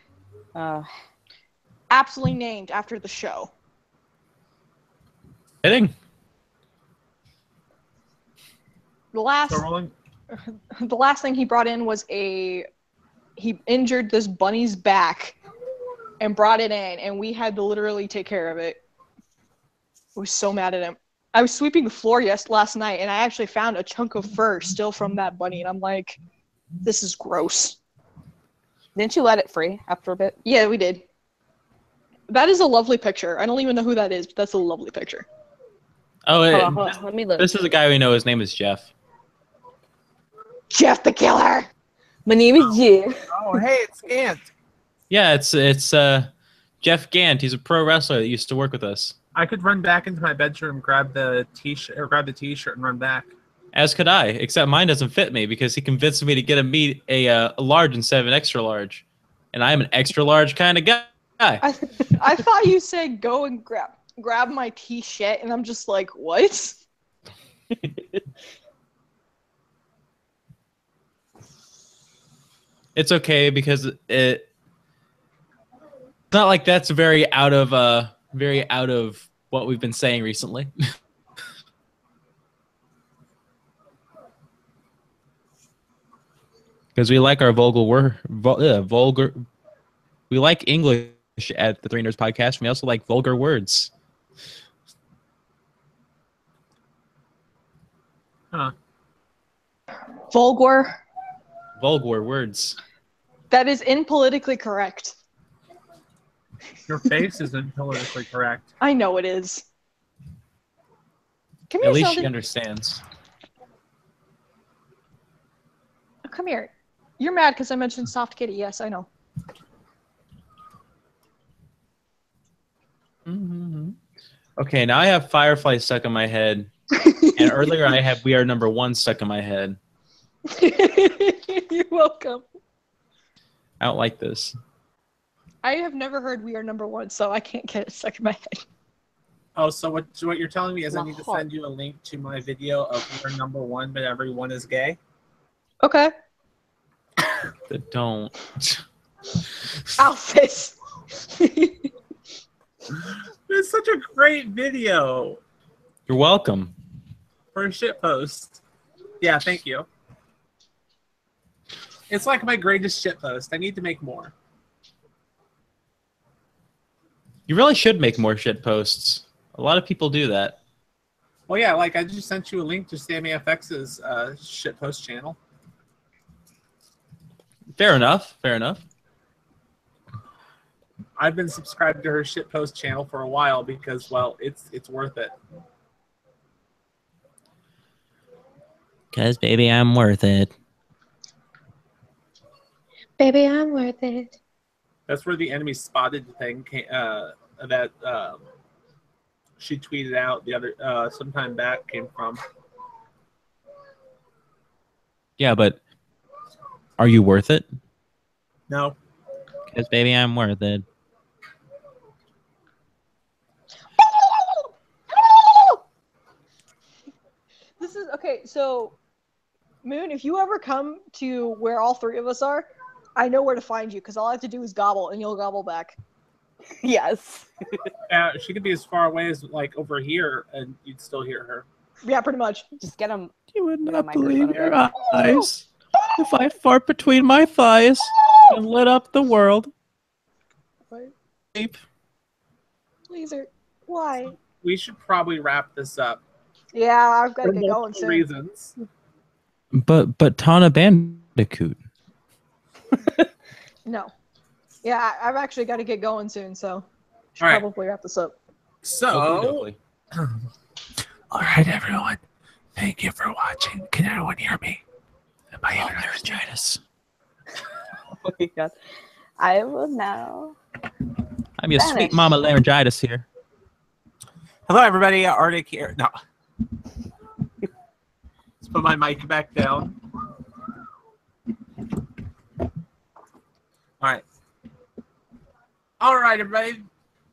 Absolutely named after the show. Hitting. The last thing he brought in was he injured this bunny's back and brought it in, and we had to literally take care of it. I was so mad at him. I was sweeping the floor last night, and I actually found a chunk of fur still from that bunny, and I'm like, this is gross. Didn't you let it free after a bit? Yeah, we did. That is a lovely picture. I don't even know who that is, but that's a lovely picture. Oh, Hold on, let me look. This is a guy we know. His name is Jeff. Jeff the Killer! My name is Jeff. Oh, hey, it's Gant. Yeah, it's Jeff Gant. He's a pro wrestler that used to work with us. I could run back into my bedroom, grab the t-shirt, and run back. As could I, except mine doesn't fit me because he convinced me to get a large instead of an extra large, and I'm an extra large kind of guy. I thought you said go and grab my t-shirt, and I'm just like, what? It's okay because it's not like that's very out of what we've been saying recently. Because we like our vulgar. We like English at the Three Nerds Podcast. We also like vulgar words. Huh. Vulgar words. That is impolitically correct. Your face isn't politically correct. I know it is. Come here, At least Sheldon. she understands. Come here. You're mad because I mentioned Soft Kitty. Yes, I know. Mm-hmm. Okay, now I have Firefly stuck in my head. And earlier I had We Are Number One stuck in my head. You're welcome. I don't like this. I have never heard We Are Number One, so I can't get it stuck in my head. Oh, so what you're telling me is I need to send you a link to my video of We Are Number One, but everyone is gay? Okay. But don't. Alphys. It's such a great video You're welcome. for a shitpost. Yeah, thank you. It's like my greatest shitpost. I need to make more. You really should make more shit posts. A lot of people do that. Well, yeah, like I just sent you a link to Sammy FX's shitpost channel. Fair enough. Fair enough. I've been subscribed to her shitpost channel for a while because, well, it's worth it. 'Cause baby, I'm worth it. Baby, I'm worth it. That's where the enemy spotted thing came, that she tweeted out the other sometime back came from. Yeah, but are you worth it? No. Because baby, I'm worth it. This is okay. So, Moon, if you ever come to where all three of us are, I know where to find you because all I have to do is gobble, and you'll gobble back. Yes. She could be as far away as like over here, and you'd still hear her. Yeah, pretty much. Just get him. You would Get a not believe microphone your over. eyes if I fart between my thighs and lit up the world. Right. Laser, why? We should probably wrap this up. Yeah, I've got to For get going multiple soon. reasons. But Tana Bandicoot. No. Yeah, I've actually got to get going soon, so should All right. probably wrap this up. So, All right, everyone. Thank you for watching. Can everyone hear me? Am I having laryngitis? Oh my god. I will now. I'm your Vanish. sweet mama laryngitis here. hello everybody. Arctic here. No. Let's put my mic back down. All right. All right, everybody.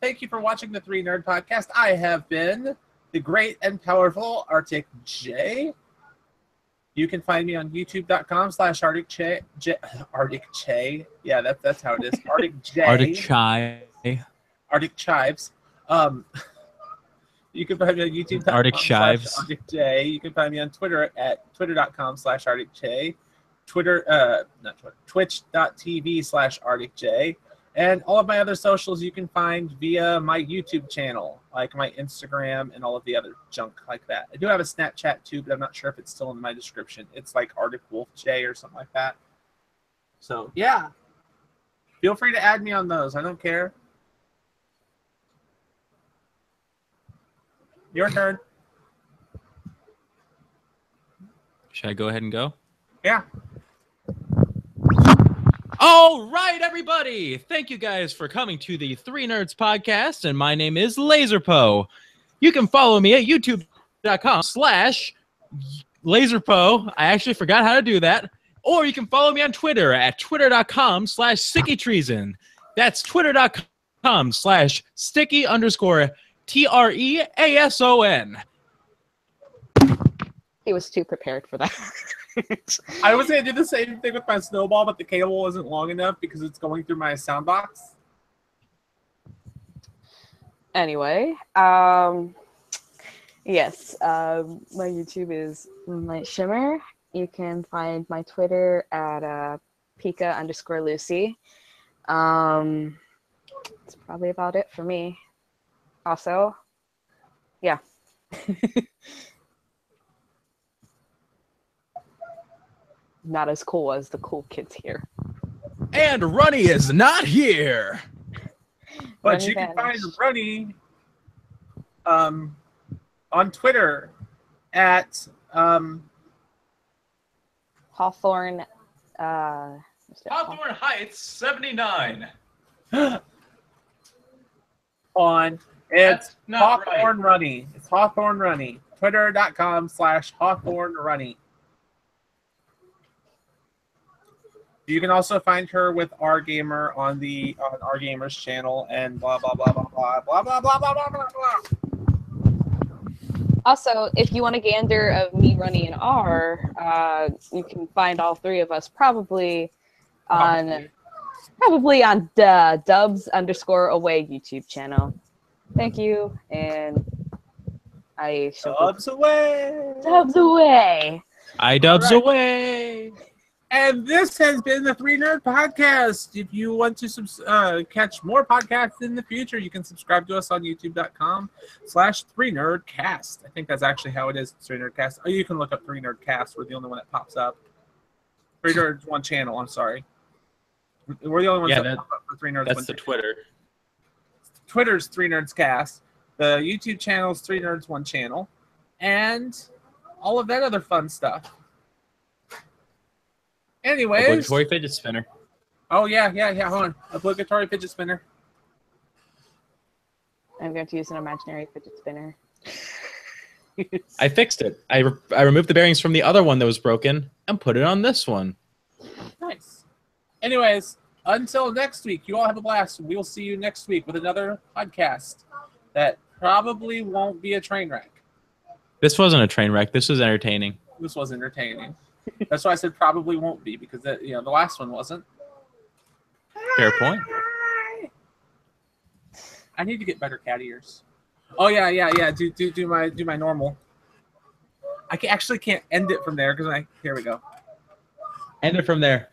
Thank you for watching the Three Nerd Podcast. I have been the great and powerful ArticJay. You can find me on youtube.com/ArticJay. ArticJay. Yeah, that's how it is. ArticJay. Arctic chai. Arctic Chives. You can find me on YouTube. Arctic Chives. ArticJay. You can find me on Twitter at twitter.com/ArticJay. Twitch.tv/ArticJay. And all of my other socials you can find via my YouTube channel, like my Instagram and all of the other junk like that. I do have a Snapchat too, but I'm not sure if it's still in my description. It's like Arctic Wolf J or something like that. So yeah, feel free to add me on those. I don't care. Your turn. Should I go ahead and go? Yeah. All right, everybody. Thank you guys for coming to the Three Nerds Podcast, and my name is Lazrpo. You can follow me at youtube.com/Lazrpo. I actually forgot how to do that. Or you can follow me on Twitter at twitter.com/StickyTreason. That's twitter.com/sticky_TREASON. He was too prepared for that. I was going to do the same thing with my snowball, but the cable wasn't long enough because it's going through my sound box. Anyway, yes, my YouTube is Moonlight Shimmer. You can find my Twitter at Pika_Lucy. That's probably about it for me. Also, yeah. Not as cool as the cool kids here. And Runny is not here. But Runny you can vanished. find Runny on Twitter at Hawthorne. Hawthorne Heights 79. on That's it's not Hawthorne Runny. It's Hawthorne Runny. Twitter.com/Hawthorne Runny. You can also find her with R-Gamer on R-Gamer's channel and blah blah blah blah blah blah blah blah blah blah blah blah. Also, if you want a gander of me running an R, you can find all three of us probably on the Dubs_away YouTube channel. Thank you, and I shall Dubs away. Dubs away. I dubs All right. away. And this has been the Three Nerd Podcast. If you want to catch more podcasts in the future, you can subscribe to us on youtube.com/3nerdcast. I think that's actually how it is. 3nerdcast. Or you can look up 3nerdcast. We're the only one that pops up. 3Nerds One Channel. I'm sorry. We're the only ones that pop up for 3Nerds. That's the Twitter. Twitter's 3NerdsCast. The YouTube channel's 3Nerds One Channel. And all of that other fun stuff. Anyways. Obligatory fidget spinner. Oh, yeah. Hold on. Obligatory fidget spinner. I'm going to use an imaginary fidget spinner. I fixed it. I removed the bearings from the other one that was broken and put it on this one. Nice. Anyways, until next week, you all have a blast. We will see you next week with another podcast that probably won't be a train wreck. This wasn't a train wreck. This was entertaining. This was entertaining. That's why I said probably won't be, because that, the last one wasn't. Fair point. I need to get better cat ears. Oh yeah. Do my normal. I actually can't end it from there because here we go. End it from there.